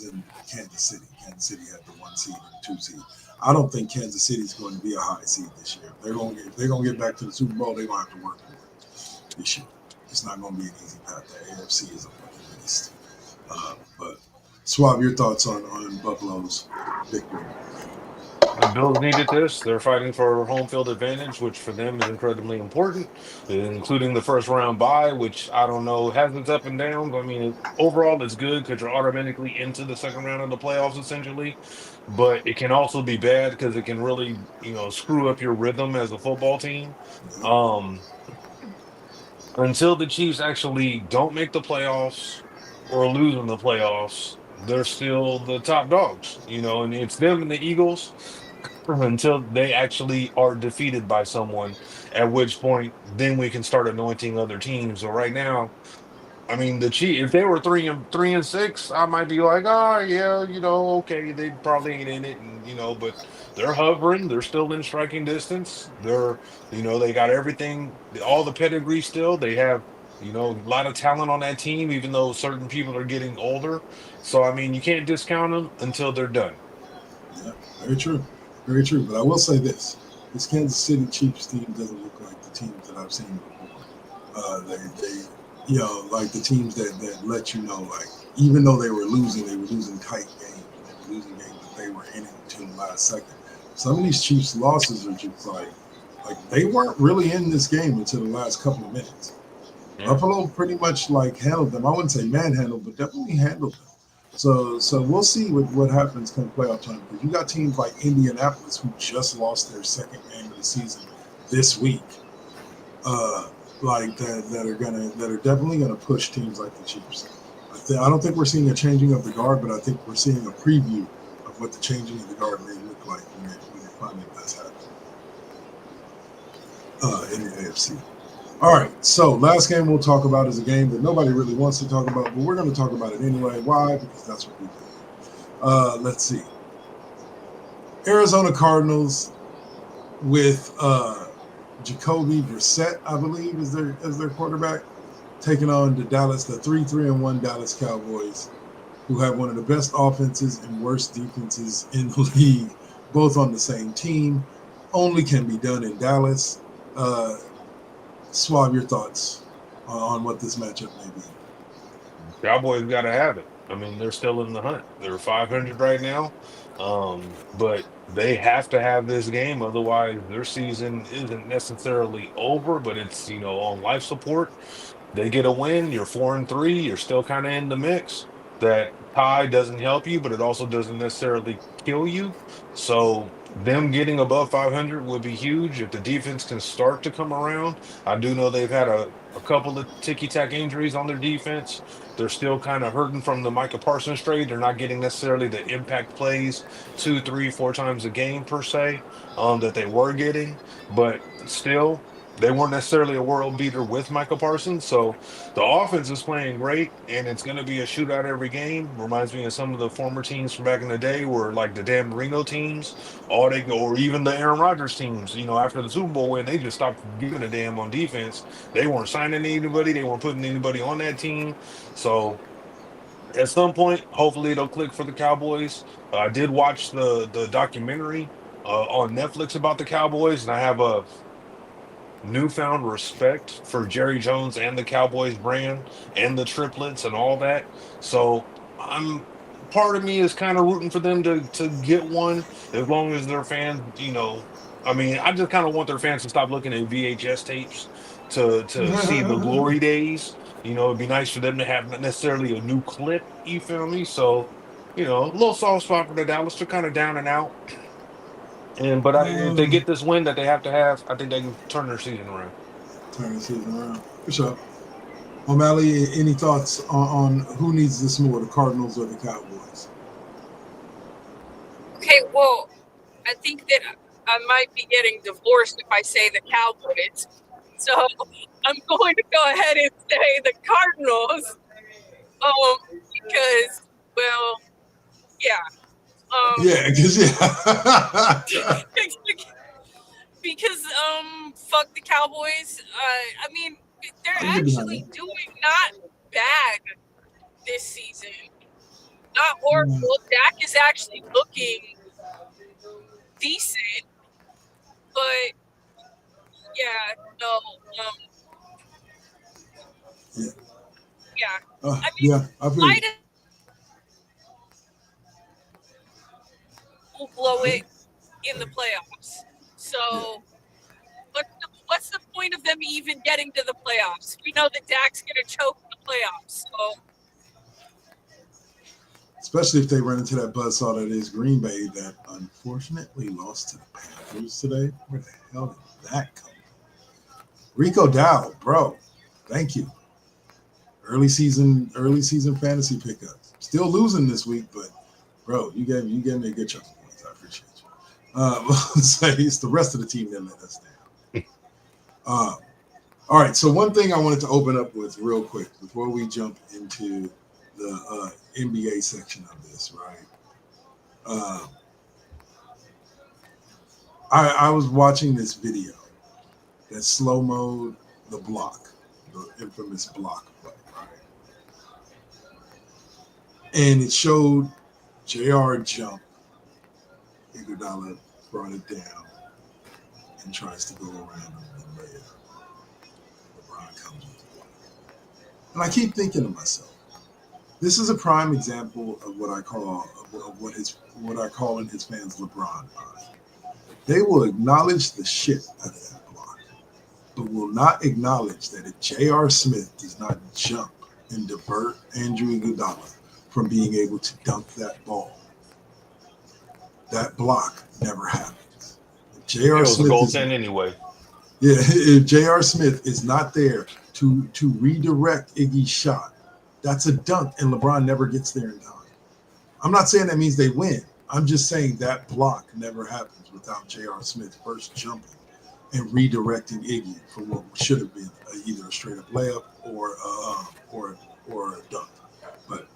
in Kansas City. Kansas City had the 1 seed and 2 seed. I don't think Kansas City is going to be a high seed this year. If they're gonna get back to the Super Bowl, they're gonna have to work for it this year. It's not gonna be an easy path. The AFC is a fucking beast. But Swab, your thoughts on Buffalo's victory? The Bills needed this. They're fighting for home field advantage, which for them is incredibly important, including the first round bye, which I don't know, has its up and downs. I mean, overall, it's good because you're automatically into the second round of the playoffs, essentially. But it can also be bad because it can really, screw up your rhythm as a football team. Um, until the Chiefs actually don't make the playoffs or lose in the playoffs, they're still the top dogs, and it's them and the Eagles until they actually are defeated by someone, at which point then we can start anointing other teams. So right now, I mean, the Chiefs, if they were 3-6, I might be like, oh yeah, okay, they probably ain't in it, and but they're hovering, they're still in striking distance. They got everything, all the pedigree still. They have, a lot of talent on that team, even though certain people are getting older. So I mean, you can't discount them until they're done. Yeah, very true. Very true. But I will say this Kansas City Chiefs team doesn't look like the teams that I've seen before. They like the teams that let you know, like, even though they were losing tight games. They were losing games, but they were in it until the last second. Some of these Chiefs losses are just like they weren't really in this game until the last couple of minutes. Yeah. Buffalo pretty much handled them. I wouldn't say manhandled, but definitely handled them. So we'll see what happens come playoff time. Because you got teams like Indianapolis who just lost their second game of the season this week, that are definitely gonna push teams like the Chiefs. I don't think we're seeing a changing of the guard, but I think we're seeing a preview of what the changing of the guard may look like when it finally does happen in the AFC. All right, so last game we'll talk about is a game that nobody really wants to talk about, but we're going to talk about it anyway. Why? Because that's what we do. Let's see. Arizona Cardinals with Jacoby Brissett, I believe, as their quarterback, taking on the 3-1 Dallas Cowboys, who have one of the best offenses and worst defenses in the league, both on the same team. only can be done in Dallas. Swab, your thoughts on what this matchup may be. Cowboys got to have it. I mean, they're still in the hunt. They're 500 right now, but they have to have this game. Otherwise, their season isn't necessarily over, but it's on life support. They get a win, you're 4-3, you're still kind of in the mix. That tie doesn't help you, but it also doesn't necessarily kill you. So them getting above 500 would be huge if the defense can start to come around. I do know they've had a couple of ticky-tack injuries on their defense. They're still kind of hurting from the Micah Parsons trade. They're not getting necessarily the impact plays 2, 3, 4 times a game per se that they were getting, but still they weren't necessarily a world beater with Michael Parsons. So the offense is playing great, and it's going to be a shootout every game. Reminds me of some of the former teams from back in the day, where like the Dan Marino teams, all they go, or even the Aaron Rodgers teams. After the Super Bowl win, they just stopped giving a damn on defense. They weren't signing anybody. They weren't putting anybody on that team. So at some point, hopefully it'll click for the Cowboys. I did watch the documentary on Netflix about the Cowboys, and I have a newfound respect for Jerry Jones and the Cowboys brand and the triplets and all that. So I'm part of me is kind of rooting for them to get one as long as their fans. I mean, I just kind of want their fans to stop looking at VHS tapes to see the glory days. It'd be nice for them to have not necessarily a new clip, you feel me? So, a little soft spot for the Dallas. They're kind of down and out. But if they get this win that they have to have, I think they can turn their season around. Turn the season around. For sure. O'Malley, any thoughts on who needs this more, the Cardinals or the Cowboys? Okay, well, I think that I might be getting divorced if I say the Cowboys. So I'm going to go ahead and say the Cardinals. Because, well, yeah. Because fuck the Cowboys. I mean, they're actually doing not bad this season. Not horrible. Dak is actually looking decent, but yeah, no. I mean, I feel will blow it in the playoffs. So, what's the point of them even getting to the playoffs? We know that Dak's going to choke the playoffs. So, especially if they run into that buzzsaw that is Green Bay that unfortunately lost to the Panthers today. Where the hell did that come from? Rico Dow, bro. Thank you. Early season fantasy pickups. Still losing this week, but bro, you gave me a good chunk of points. I appreciate you. Say it's the rest of the team that let us down. All right. So one thing I wanted to open up with real quick before we jump into the NBA section of this, right? I was watching this video that slow-mo the block, the infamous block play, right? And it showed JR jump. Iguodala brought it down and tries to go around him and lay it up. LeBron comes with the block. And I keep thinking to myself, this is a prime example of what I call in his fans LeBron mind. They will acknowledge the shit out of that block, but will not acknowledge that if J.R. Smith does not jump and divert Andrew Iguodala from being able to dunk that ball, that block never happens. If J.R. Smith was a goaltend anyway. Yeah, if J.R. Smith is not there to redirect Iggy's shot, that's a dunk, and LeBron never gets there in time. I'm not saying that means they win. I'm just saying that block never happens without J.R. Smith first jumping and redirecting Iggy for what should have been either a straight up layup or a dunk. But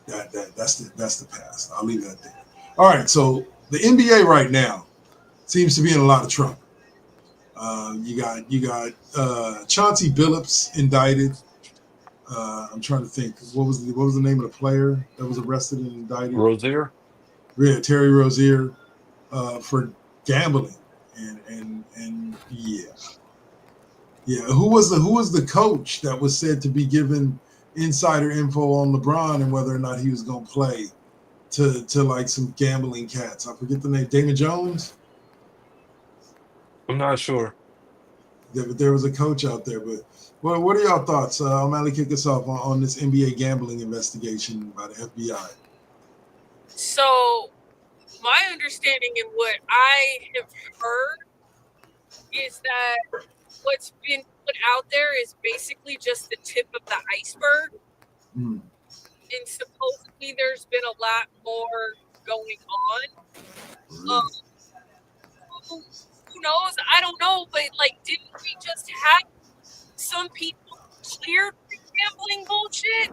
that's the pass. I'll leave that there. All right, so the NBA right now seems to be in a lot of trouble. You got Chauncey Billups indicted. I'm trying to think. What was the name of the player that was arrested and indicted? Rozier. Yeah, Terry Rozier for gambling and yeah, yeah. Who was the coach that was said to be given insider info on LeBron and whether or not he was going to play to like some gambling cats? I forget the name. Damon Jones. I'm not sure. There was a coach out there, but well, what are y'all thoughts? O'Malley, kick us off on this NBA gambling investigation by the FBI. So, my understanding and what I have heard is that what's been put out there is basically just the tip of the iceberg. Mm. And supposedly there's been a lot more going on. Really? Who knows? I don't know, but like, didn't we just have some people cleared for gambling bullshit?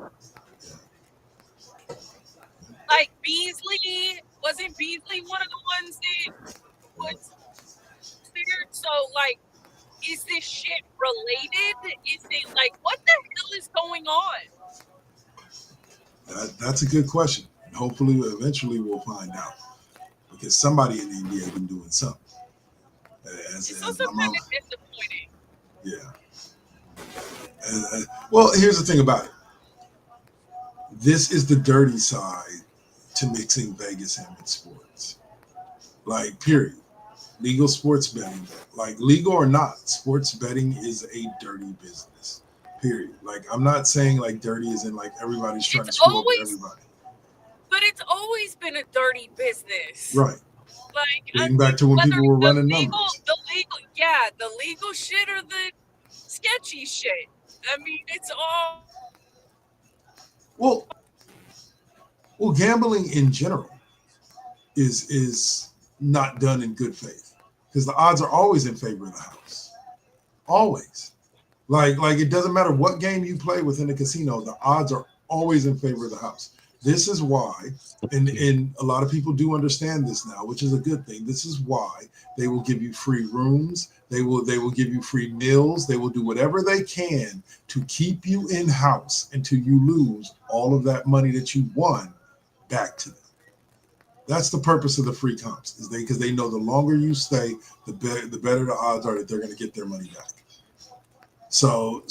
Like Beasley, wasn't Beasley one of the ones that was cleared? So like, is this shit related? Is it like, what the hell is going on? That's a good question. And hopefully, eventually, we'll find out because somebody in the NBA been doing something. It's As also my kind mama, of disappointing. yeah. Well, here's the thing about it. This is the dirty side to mixing Vegas in with sports. Like, period. Legal sports betting, like legal or not, sports betting is a dirty business. Period. Like, I'm not saying like dirty is in like everybody's trying to It's screw over always, everybody. but it's always been a dirty business. Right. Like, I Dating back mean, to when whether people were the running legal, numbers. the legal shit or the sketchy shit. I mean, it's all. Well, gambling in general is not done in good faith because the odds are always in favor of the house. Always. Like it doesn't matter what game you play within a casino, the odds are always in favor of the house. This is why, and a lot of people do understand this now, which is a good thing. This is why they will give you free rooms, they will give you free meals, they will do whatever they can to keep you in house until you lose all of that money that you won back to them. That's the purpose of the free comps, is because they know the longer you stay, the better the odds are that they're going to get their money back. So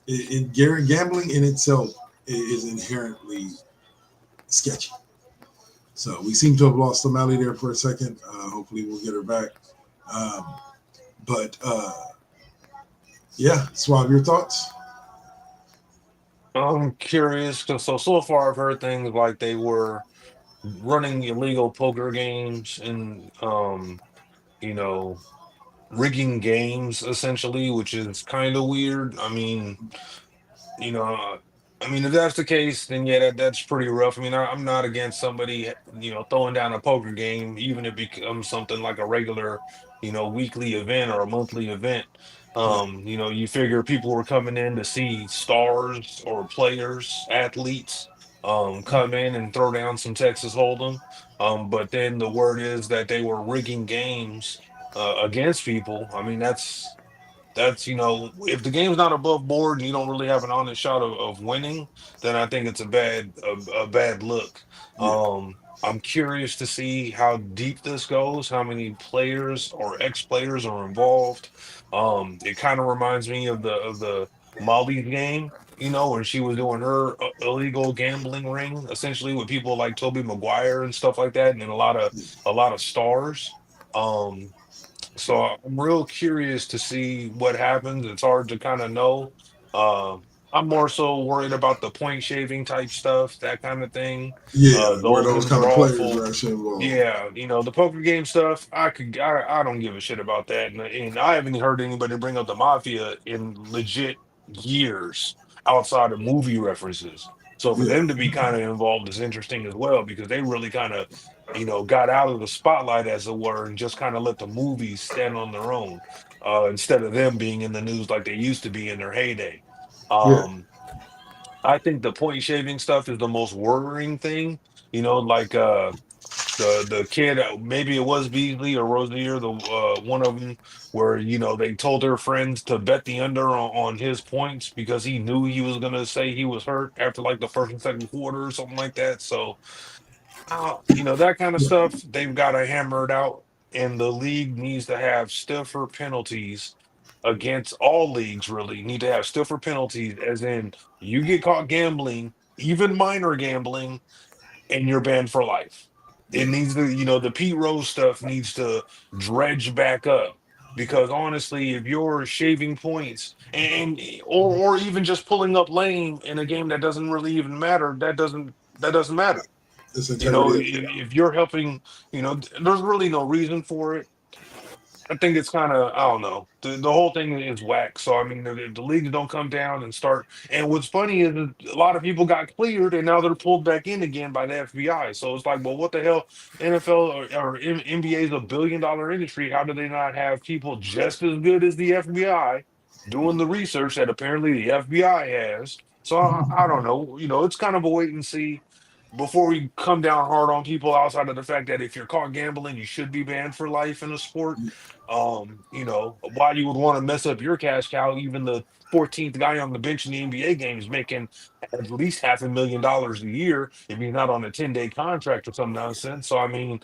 gambling in itself is inherently sketchy. So we seem to have lost O'Malley there for a second. Hopefully we'll get her back. But yeah, Swab, your thoughts? I'm curious because so far I've heard things like they were running illegal poker games and you know rigging games essentially, which is kind of weird. You know, I mean, if that's the case, then yeah, that's pretty rough. I mean, I'm not against somebody, throwing down a poker game, even if it becomes something like a regular, weekly event or a monthly event. Yeah, You figure people were coming in to see stars or players, athletes, come in and throw down some Texas Hold'em. But then the word is that they were rigging games against people. I mean, that's if the game's not above board and you don't really have an honest shot of winning, then I think it's a bad look. yeah, I'm curious to see how deep this goes, how many players or ex-players are involved. It kind of reminds me of the Molly's game, when she was doing her illegal gambling ring, essentially with people like Toby Maguire and stuff like that, and then yeah, a lot of stars. Um, so I'm real curious to see what happens. It's hard to kind of know. I'm more so worried about the point shaving type stuff, that kind of thing. yeah. Where Those those ones kind are of players awful. are actually involved. Yeah, the poker game stuff, I don't give a shit about that. And I haven't heard anybody bring up the mafia in legit years outside of movie references. So for Yeah, them to be kind of involved is interesting as well because they really kind of, got out of the spotlight, as it were, and just kind of let the movies stand on their own, instead of them being in the news like they used to be in their heyday. yeah, Um, I think the point shaving stuff is the most worrying thing. Like the kid, maybe it was Beasley or Rozier, the one of them, where they told their friends to bet the under on his points because he knew he was gonna say he was hurt after like the first and second quarter or something like that. So that kind of yeah, stuff they've got to hammer it out. and the league needs to have stiffer penalties against all leagues, really need to have stiffer penalties, as in you get caught gambling, even minor gambling, and you're banned for life. It Yeah, needs to, the Pete Rose stuff needs to dredge back up. Because honestly, if you're shaving points or even just pulling up lane in a game that doesn't really even matter, that doesn't matter. it's You know, integrity if, of the game. if you're helping, there's really no reason for it. I think it's kind of, I don't know. The whole thing is whack. So I mean, if the leagues don't come down and start. And what's funny is that a lot of people got cleared and now they're pulled back in again by the FBI. So it's like, well, what the hell? NFL or NBA is $1 billion industry. How do they not have people just as good as the FBI doing the research that apparently the FBI has? So I don't know. It's kind of a wait and see before we come down hard on people outside of the fact that if you're caught gambling, you should be banned for life in a sport. Why you would want to mess up your cash cow, even the 14th guy on the bench in the NBA game is making at least $500,000 a year if he's not on a 10-day contract or some nonsense. So I mean,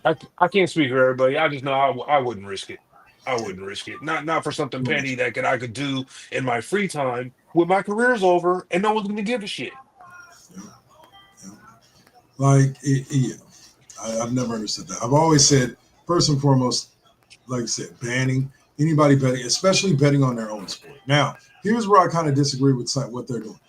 I, I can't speak for everybody. I just know I wouldn't risk it. I wouldn't risk it. Not for something Too much. petty that I could do in my free time when my career's over and no one's gonna give a shit. Yeah, yeah. Like, yeah, I've never understood that. I've always said, first and foremost, like I said, banning anybody betting, especially betting on their own sport. Now, here's where I kind of disagree with what they're doing.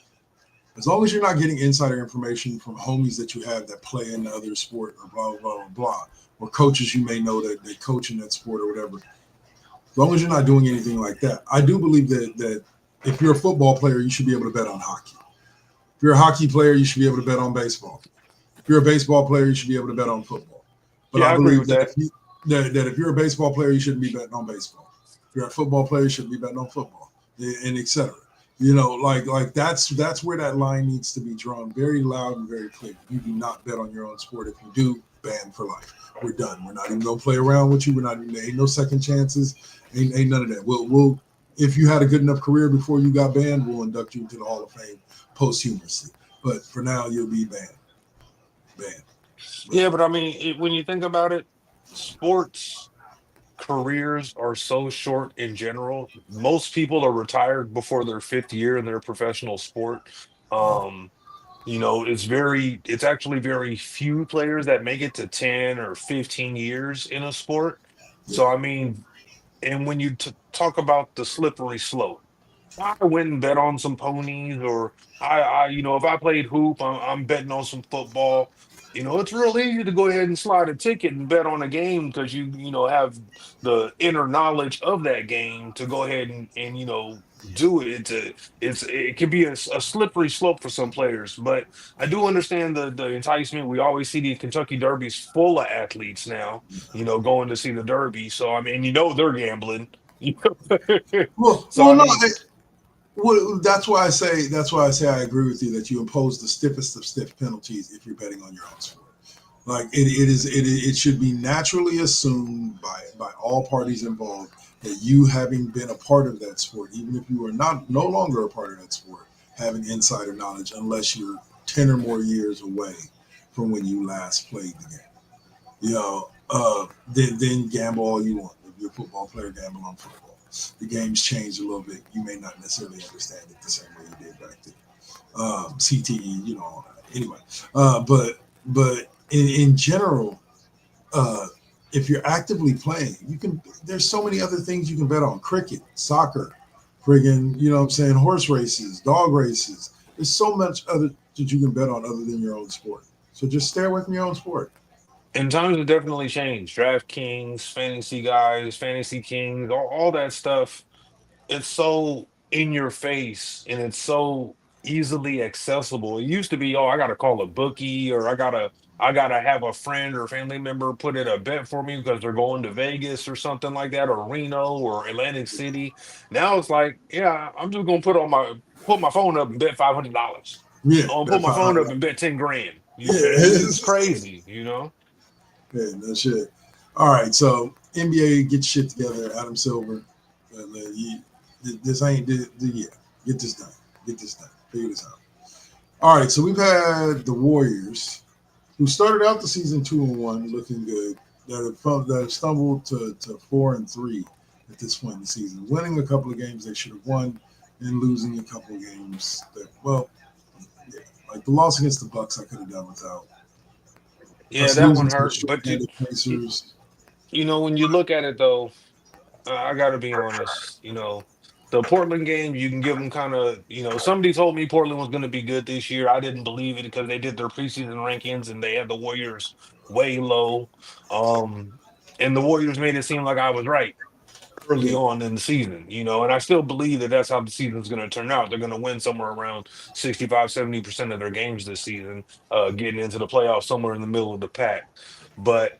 As long as you're not getting insider information from homies that you have that play in the other sport or blah, blah, blah, blah, or coaches you may know that they coach in that sport or whatever, as long as you're not doing anything like that, I do believe that if you're a football player, you should be able to bet on hockey. If you're a hockey player, you should be able to bet on baseball. If you're a baseball player, you should be able to bet on football. But Yeah, I I agree believe with that. that if you're a baseball player, you shouldn't be betting on baseball. If you're a football player, you shouldn't be betting on football, and etc. Like that's where that line needs to be drawn very loud and very clear. You do not bet on your own sport. If you do, ban for life. We're done. We're not even gonna play around with you. We're not even ain't no second chances. Ain't none of that. We'll if you had a good enough career before you got banned, we'll induct you into the Hall of Fame posthumously. But for now, you'll be banned. Banned. But Yeah, but I mean, when you think about it, sports careers are so short in general. Most people are retired before their fifth year in their professional sport. Um, it's actually very few players that make it to 10 or 15 years in a sport. yeah, So, I mean, and when you talk about the slippery slope, I went and bet on some ponies, or if I played hoop, I'm betting on some football. It's real easy to go ahead and slide a ticket and bet on a game because have the inner knowledge of that game to go ahead and do it. It can be a slippery slope for some players, but I do understand the enticement. We always see the Kentucky Derbies full of athletes now, going to see the Derby. So I mean, they're gambling. So well, I no. mean. Well, that's why I say I agree with you that you impose the stiffest of stiff penalties if you're betting on your own sport. Like it should be naturally assumed by all parties involved that you, having been a part of that sport, even if you are no longer a part of that sport, having insider knowledge, unless you're 10 or more years away from when you last played the game. Then gamble all you want. If you're a football player, gamble on football. The game's changed a little bit. You may not necessarily understand it the same way you did back then. CTE, all that. Anyway, but in general, uh, if you're actively playing, you can. There's so many other things you can bet on: cricket, soccer, friggin', what I'm saying, horse races, dog races. There's so much other that you can bet on other than your own sport. So just stay away from your own sport. And times have definitely changed. DraftKings, fantasy guys, fantasy kings, all that stuff. It's so in your face and it's so easily accessible. It used to be, oh, I gotta call a bookie, or I gotta have a friend or family member put in a bet for me because they're going to Vegas or something like that, or Reno or Atlantic City. Now it's like, yeah, I'm just gonna put my phone up and bet $500. Yeah, I'll put bet my five phone hundred up dollars. and bet 10 grand. It's Yeah, crazy. yeah, no shit. All right, so NBA, get shit together. Adam Silver, this ain't yeah. Get this done. Get this done. Figure this out. All right, so we've had the Warriors, who started out the season 2-1, looking good. that have stumbled to 4-3 at this point in the season, winning a couple of games they should have won, and losing a couple of games that, well, yeah, like the loss against the Bucks, I could have done without. Yeah, Us that losing one to the hurt. But short-handed Pacers. when you look at it though, I got to be honest. The Portland game, you can give them kind of. Somebody told me Portland was going to be good this year. I didn't believe it because they did their preseason rankings and they had the Warriors way low. Um, and the Warriors made it seem like I was right early Yeah, on in the season, and I still believe that that's how the season's going to turn out. They're going to win somewhere around 65-70% of their games this season, getting into the playoffs somewhere in the middle of the pack. But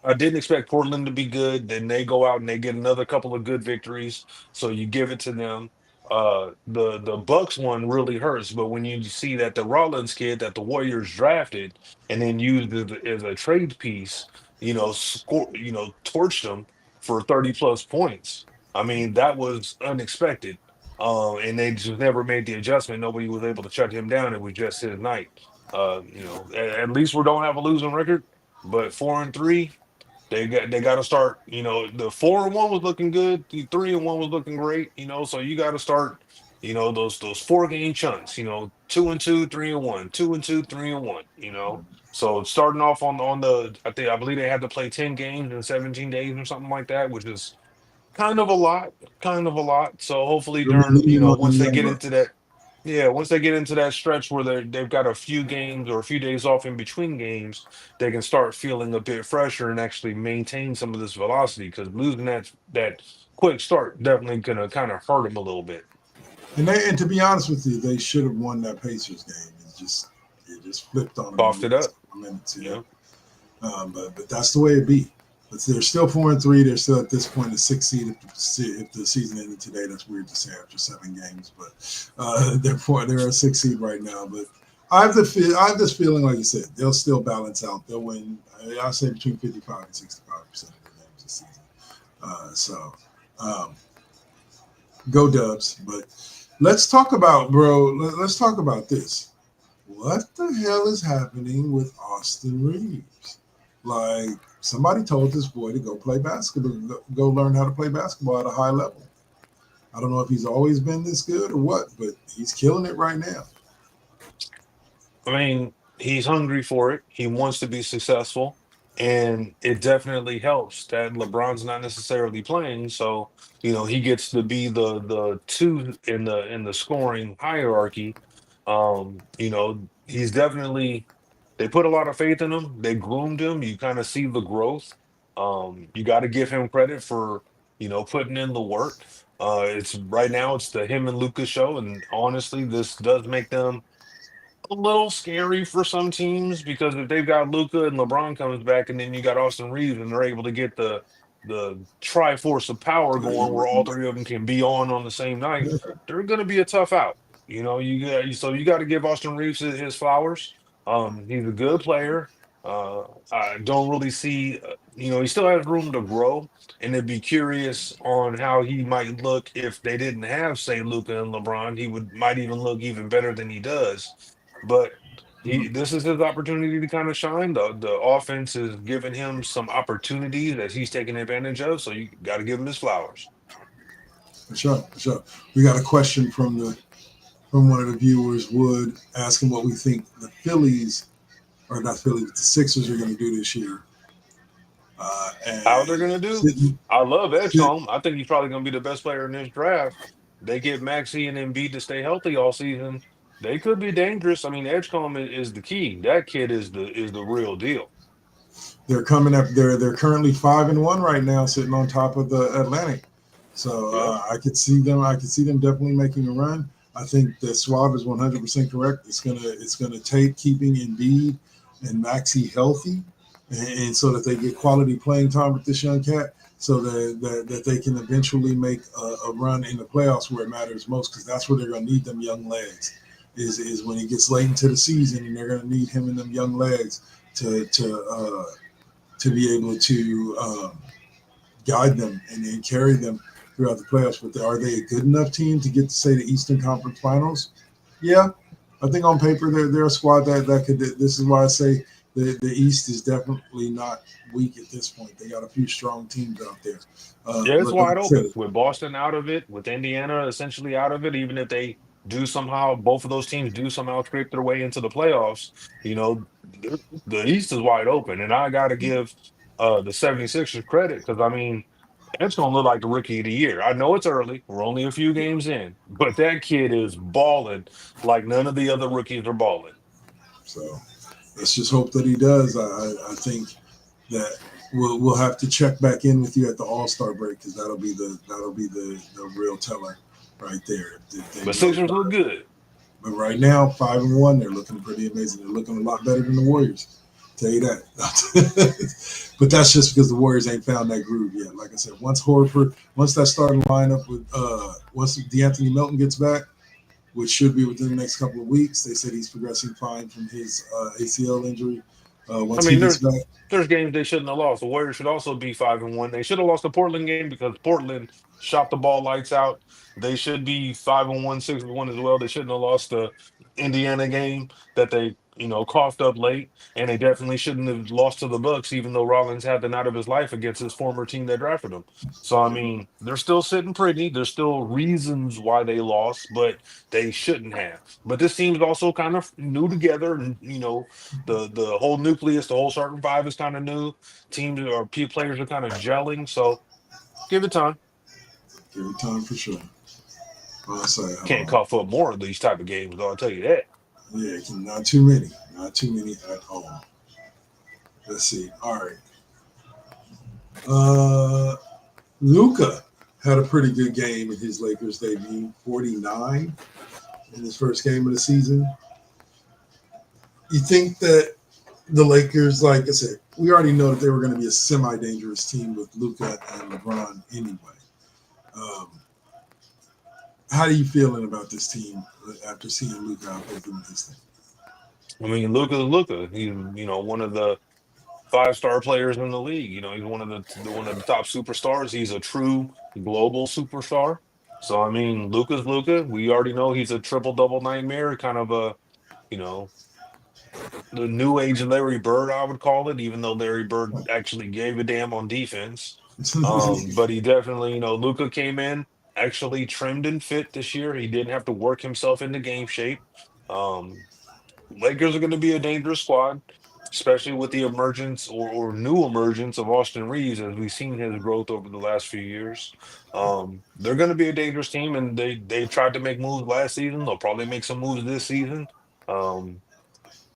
I didn't expect Portland to be good. Then they go out and they get another couple of good victories. So you give it to them. The Bucks one really hurts, but when you see that the Rollins kid that the Warriors drafted and then used as a trade piece, torched them for 30 plus points. I mean, that was unexpected. And they just never made the adjustment. Nobody was able to shut him down. It was just his night. At least we don't have a losing record, but 4-3. They got to start. The 4-1 was looking good. The 3-1 was looking great. So you got to start. Those 4 game chunks. 2-2, 3-1, 2-2, 3-1. So starting off on the I believe they had to play 10 games in 17 days or something like that, which is kind of a lot, kind of a lot. So hopefully they're leaning on them once they young get into bucks. that, yeah, once they get into that stretch where they've got a few games or a few days off in between games, they can start feeling a bit fresher and actually maintain some of this velocity. Because losing that quick start definitely gonna kind of hurt them a little bit. And to be honest with you, they should have won that Pacers game. It just flipped on them in Coughed the it last up, couple of minutes. you Yeah, know. but that's the way it be. But they're still 4-3. They're still at this point a 6 seed. If the season ended today, that's weird to say after 7 games. But they're a 6 seed right now. But I have this feeling, like you said, they'll still balance out. They'll win. I say between 55 and 65% of their games this season. So um, go Dubs. But let's talk about, bro. Let's talk about this. What the hell is happening with Austin Reeves? Like, somebody told this boy to go play basketball, go learn how to play basketball at a high level. I don't know if he's always been this good or what, but he's killing it right now. I mean, he's hungry for it. He wants to be successful. And it definitely helps that LeBron's not necessarily playing. So, he gets to be the two in the scoring hierarchy. He's definitely they put a lot of faith in him. They groomed him. You kind of see the growth. You got to give him credit for, putting in the work. It's right now it's the him and Lucas show. And honestly, this does make them a little scary for some teams because if they've got Luca and LeBron comes back, and then you got Austin Reeves, and they're able to get the triforce of power going, where all three of them can be on the same night, they're going to be a tough out. You got to give Austin Reeves his flowers. He's a good player. I don't really see, he still has room to grow, and it'd be curious on how he might look if they didn't have, say, Luca and LeBron. He might even look even better than he does, but this is his opportunity to kind of shine. The offense is giving him some opportunities that he's taking advantage of. So you got to give him his flowers. For sure, for sure. We got a question from one of the viewers, Wood, asking what we think the Phillies, or not Phillies, but the Sixers are going to do this year. How they're And gonna do? sitting, I love sit, Edgecombe. I think he's probably gonna be the best player in this draft. They get Maxey and Embiid to stay healthy all season. They could be dangerous. I mean, Edgecombe is the key. That kid is the real deal. they're coming up. They're currently 5-1 right now, sitting on top of the Atlantic. So Yep. I could see them. I could see them definitely making a run. I think that Swab is 100% correct. It's gonna take keeping Embiid and Maxi healthy, and so that they get quality playing time with this young cat, so that they can eventually make a run in the playoffs where it matters most, because that's where they're gonna need them young legs. Is when he gets late into the season, and they're gonna need him and them young legs to be able to guide them and carry them throughout the playoffs. But are they a good enough team to get to, say, the Eastern Conference Finals? Yeah, I think on paper they're a squad that could. This is why I say the East is definitely not weak at this point. They got a few strong teams out there. Yeah, it's Like I wide said, open with Boston out of it, with Indiana essentially out of it. Even if they do somehow, both of those teams do somehow scrape their way into the playoffs, the East is wide open. And I got to give the 76ers credit because, I mean, it's going to look like the rookie of the year. I know it's early. We're only a few games in, but that kid is balling like none of the other rookies are balling. so let's just hope that he does. I think that we'll have to check back in with you at the All-Star break because that'll be the real teller right there. If they But really Sixers look are. good. But right now, 5-1, they're looking pretty amazing. They're looking a lot better than the Warriors. Tell you that. But that's just because the Warriors ain't found that groove yet. Like I said, once that starting lineup with once DeAnthony Melton gets back, which should be within the next couple of weeks, they said he's progressing fine from his ACL injury. I Once he mean, gets back, there's games they shouldn't have lost. The Warriors should also be 5-1. They should have lost the Portland game because Portland shot the ball lights out. They should be 5-1, 6-1 as well. They shouldn't have lost the Indiana game that they, coughed up late. And they definitely shouldn't have lost to the Bucks, even though Rollins had the night of his life against his former team that drafted him. So I mean, they're still sitting pretty. There's still reasons why they lost, but they shouldn't have. But this team's also kind of new together, and the whole nucleus, the whole starting five is kind of new. Teams or players are kind of gelling. So give it time. give it time for sure. I'll say, Can't cough up more of these type of games, though. I'll tell you that. yeah, not too many. Not too many at all. Let's see. All right. Luka had a pretty good game in his Lakers debut, 49 in his first game of the season. You think that the Lakers, like I said, we already know that they were going to be a semi-dangerous team with Luka and LeBron anyway. How are you feeling about this team after seeing Luka out there doing his thing? I mean, Luka. He's one of the five-star players in the league. He's one of the top superstars. He's a true global superstar. So I mean, Luka's Luka. We already know he's a triple double nightmare, kind of a you know the new age Larry Bird, I would call it, even though Larry Bird actually gave a damn on defense. But he definitely, Luca came in actually trimmed and fit this year. He didn't have to work himself into game shape. Um, Lakers are going to be a dangerous squad, especially with the emergence or new emergence of Austin Reeves, as we've seen his growth over the last few years. They're going to be a dangerous team, and they tried to make moves last season. They'll probably make some moves this season. Um,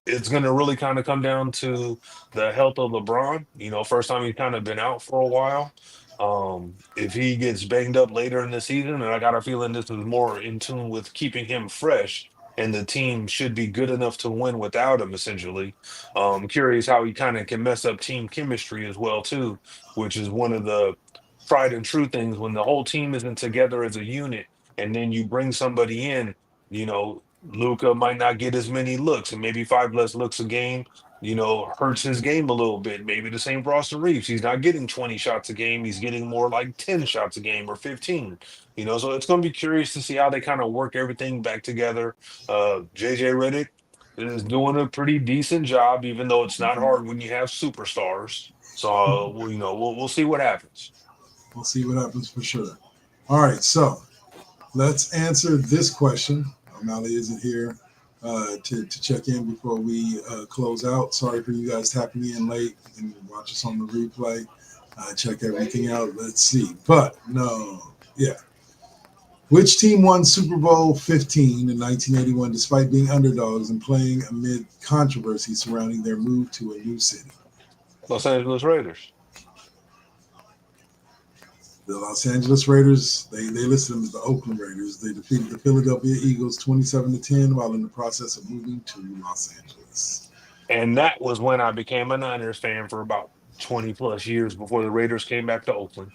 it's going to really kind of come down to the health of LeBron. First time he's kind of been out for a while. If he gets banged up later in the season, and I got a feeling this is more in tune with keeping him fresh, and the team should be good enough to win without him, essentially. Curious how he kind of can mess up team chemistry as well, too, which is one of the tried and true things when the whole team isn't together as a unit, and then you bring somebody in, Luca might not get as many looks, and maybe five less looks a game, hurts his game a little bit. Maybe the same for Austin Reeves. He's not getting 20 shots a game. He's getting more like 10 shots a game or 15. So it's going to be curious to see how they kind of work everything back together. JJ Redick is doing a pretty decent job, even though it's not hard when you have superstars. So, we'll see what happens. We'll see what happens for sure. All right, so let's answer this question. O'Malley isn't here to check in before we close out. Sorry for you guys tapping in late and watch us on the replay. Check everything out. Let's see. But no, yeah. Which team won Super Bowl 15 in 1981 despite being underdogs and playing amid controversy surrounding their move to a new city? Los Angeles Raiders. The Los Angeles Raiders, they listed them as the Oakland Raiders. They defeated the Philadelphia Eagles 27-10 while in the process of moving to Los Angeles. And that was when I became a Niners fan for about 20 plus years before the Raiders came back to Oakland.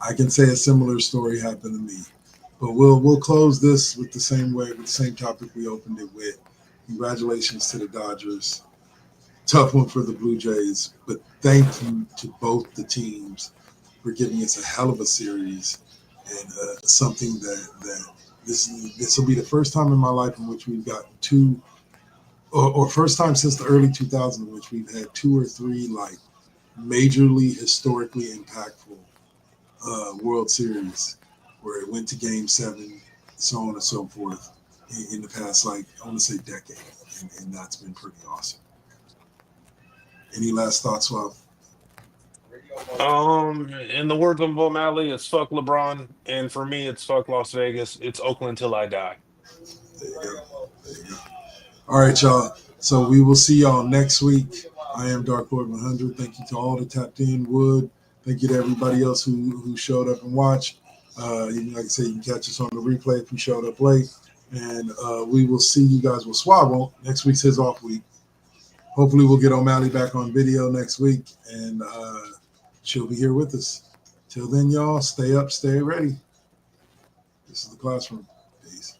I can say a similar story happened to me. But we'll close this with the same topic we opened it with. Congratulations to the Dodgers. Tough one for the Blue Jays, but thank you to both the teams for giving us a hell of a series and something that this will be the first time in my life in which we've gotten two or first time since the early 2000s in which we've had 2 or 3 like majorly historically impactful World Series where it went to Game 7, so on and so forth in the past, like I want to say decade, and that's been pretty awesome. Any last thoughts, Rob? In the words of O'Malley, it's fuck LeBron, and for me, it's fuck Las Vegas. It's Oakland till I die. There you go. There you go. All right, y'all. So we will see y'all next week. I am Dark Lord 100. Thank you to all that tapped in. Wood. Thank you to everybody else who showed up and watched. Like I said, you can catch us on the replay if you showed up late. And we will see you guys. Well, Swab won't. Next week's his off week. Hopefully we'll get O'Malley back on video next week, and she'll be here with us. Till then, y'all, stay up, stay ready. This is the classroom. Peace.